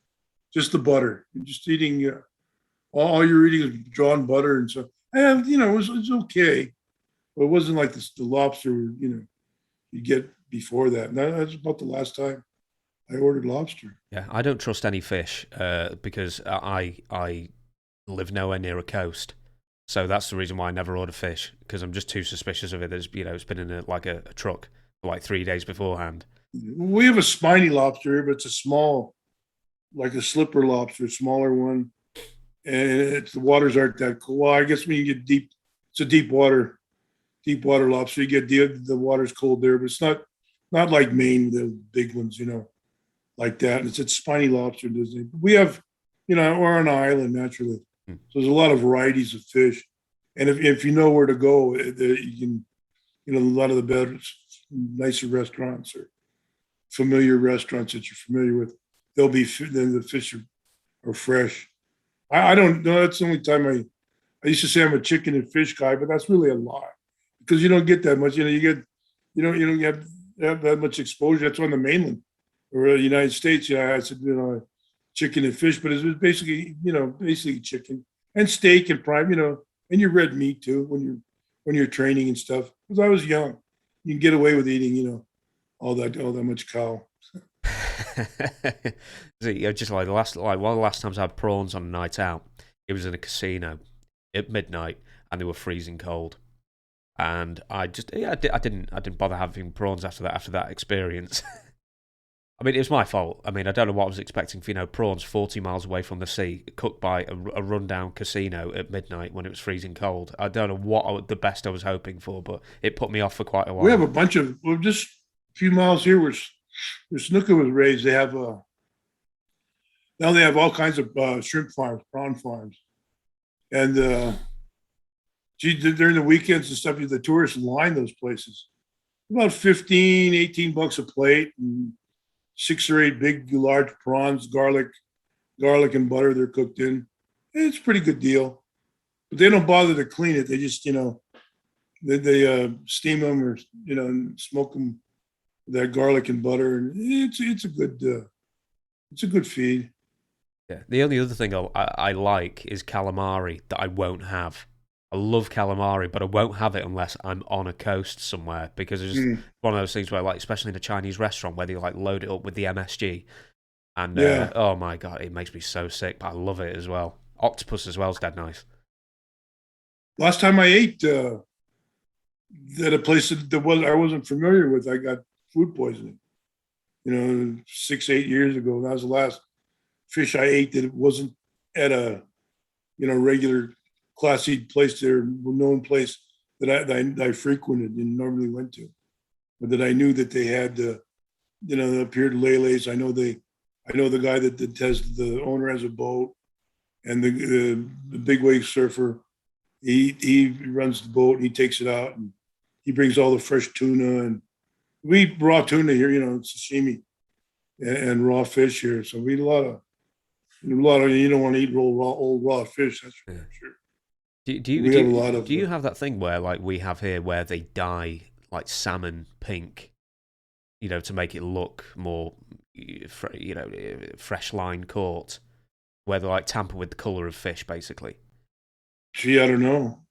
just the butter. You're just eating, all you're eating is drawn butter. And so, it was okay, but it wasn't like the lobster, you get before that. And that's about the last time I ordered lobster. Yeah, I don't trust any fish because I live nowhere near a coast. So that's the reason why I never order fish, because I'm just too suspicious of it. There's, it's been in a truck for like 3 days beforehand. We have a spiny lobster here, but it's a small, like a slipper lobster, smaller one. And the waters aren't that cool. Well, I guess when you get deep, it's a deep water lobster. You get the water's cold there, but it's not like Maine, the big ones, like that. And it's spiny lobster. We have, we're on an island naturally. So there's a lot of varieties of fish. And if you know where to go, you can, a lot of the better, nicer restaurants or familiar restaurants that you're familiar with, they'll be, then the fish are fresh. I don't know. That's the only time I used to say I'm a chicken and fish guy, but that's really a lie, because you don't get that much. You don't have that much exposure. That's on the mainland or the United States. I said, chicken and fish, but it was basically, basically chicken and steak and prime, and your red meat too when you're training and stuff. Because I was young, you can get away with eating, all that much cow. Just like one of the last times I had prawns on a night out, it was in a casino at midnight, and they were freezing cold. And I didn't bother having prawns after that experience. I mean, it was my fault. I mean, I don't know what I was expecting for, prawns 40 miles away from the sea, cooked by a rundown casino at midnight when it was freezing cold. I don't know what the best I was hoping for, but it put me off for quite a while. We have a bunch of, just a few miles here where snooker was raised. They have, now they have all kinds of shrimp farms, prawn farms. And during the weekends and stuff, the tourists line those places. About $15-18 a plate, and 6 or 8 big, large prawns, garlic and butter they're cooked in. It's a pretty good deal. But they don't bother to clean it. They just, they steam them or, and smoke them with that garlic and butter. And it's a good feed. Yeah. The only other thing I like is calamari that I won't have. I love calamari, but I won't have it unless I'm on a coast somewhere, because it's just one of those things where, especially in a Chinese restaurant where they load it up with the MSG, and oh my god, it makes me so sick. But I love it as well. Octopus as well is dead nice. Last time I ate at a place that I wasn't familiar with, I got food poisoning. 6-8 years ago. That was the last fish I ate that it wasn't at a regular classy place, there, known place that I frequented and normally went to, but that I knew that they had, appeared lele's. I know the guy that has the owner has a boat, and the big wave surfer. He runs the boat. And he takes it out, and he brings all the fresh tuna, and we eat raw tuna here. Sashimi and raw fish here. So we eat a lot of. You don't want to eat old raw fish. That's for sure. Do you have that thing where we have here where they dye salmon pink, to make it look more, fresh line caught, where they tamper with the color of fish basically? Gee, I don't know.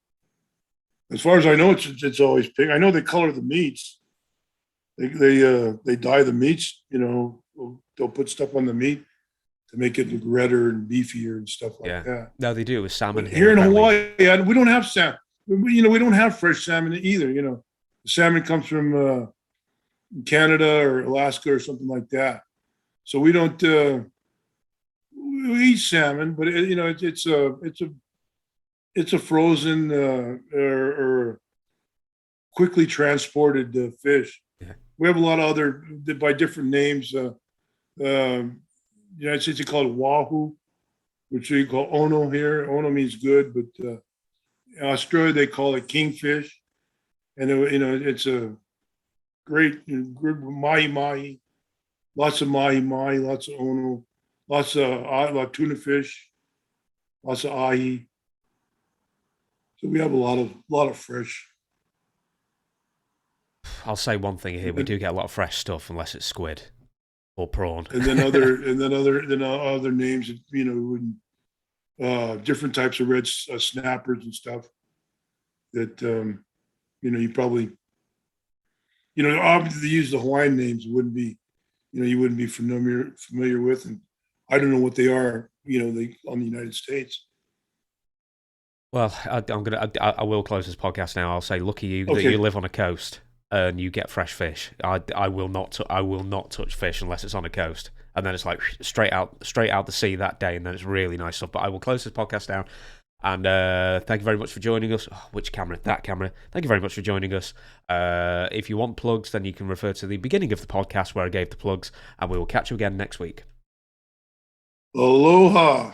As far as I know, it's always pink. I know they color the meats. They dye the meats. They'll put stuff on the meat to make it look redder and beefier and stuff like that. No, they do it with salmon here in Hawaii. We don't have salmon. We don't have fresh salmon either. The salmon comes from Canada or Alaska or something like that. So we don't we eat salmon, but it's a frozen or quickly transported fish. Yeah. We have a lot of other by different names. United States, they call it wahoo. which they call ono here. Ono means good, but in Australia they call it kingfish, and it's a great mahi mahi, lots of mahi mahi, lots of ono, lots of tuna fish, lots of ahi. So we have a lot of fresh. I'll say one thing here: we do get a lot of fresh stuff, unless it's squid or prawn. And then other names, different types of red snappers and stuff that you probably obviously use the Hawaiian names wouldn't be you wouldn't be familiar with, and I don't know what they are on the United States. Well, I will close this podcast now. I'll say, lucky you that you live on a coast and you get fresh fish. I will not touch fish unless it's on a coast, and then it's like straight out the sea that day, and then it's really nice stuff. But I will close this podcast down, and thank you very much for joining us. Oh, which camera? That camera. Thank you very much for joining us. If you want plugs, then you can refer to the beginning of the podcast where I gave the plugs, and we will catch you again next week. Aloha.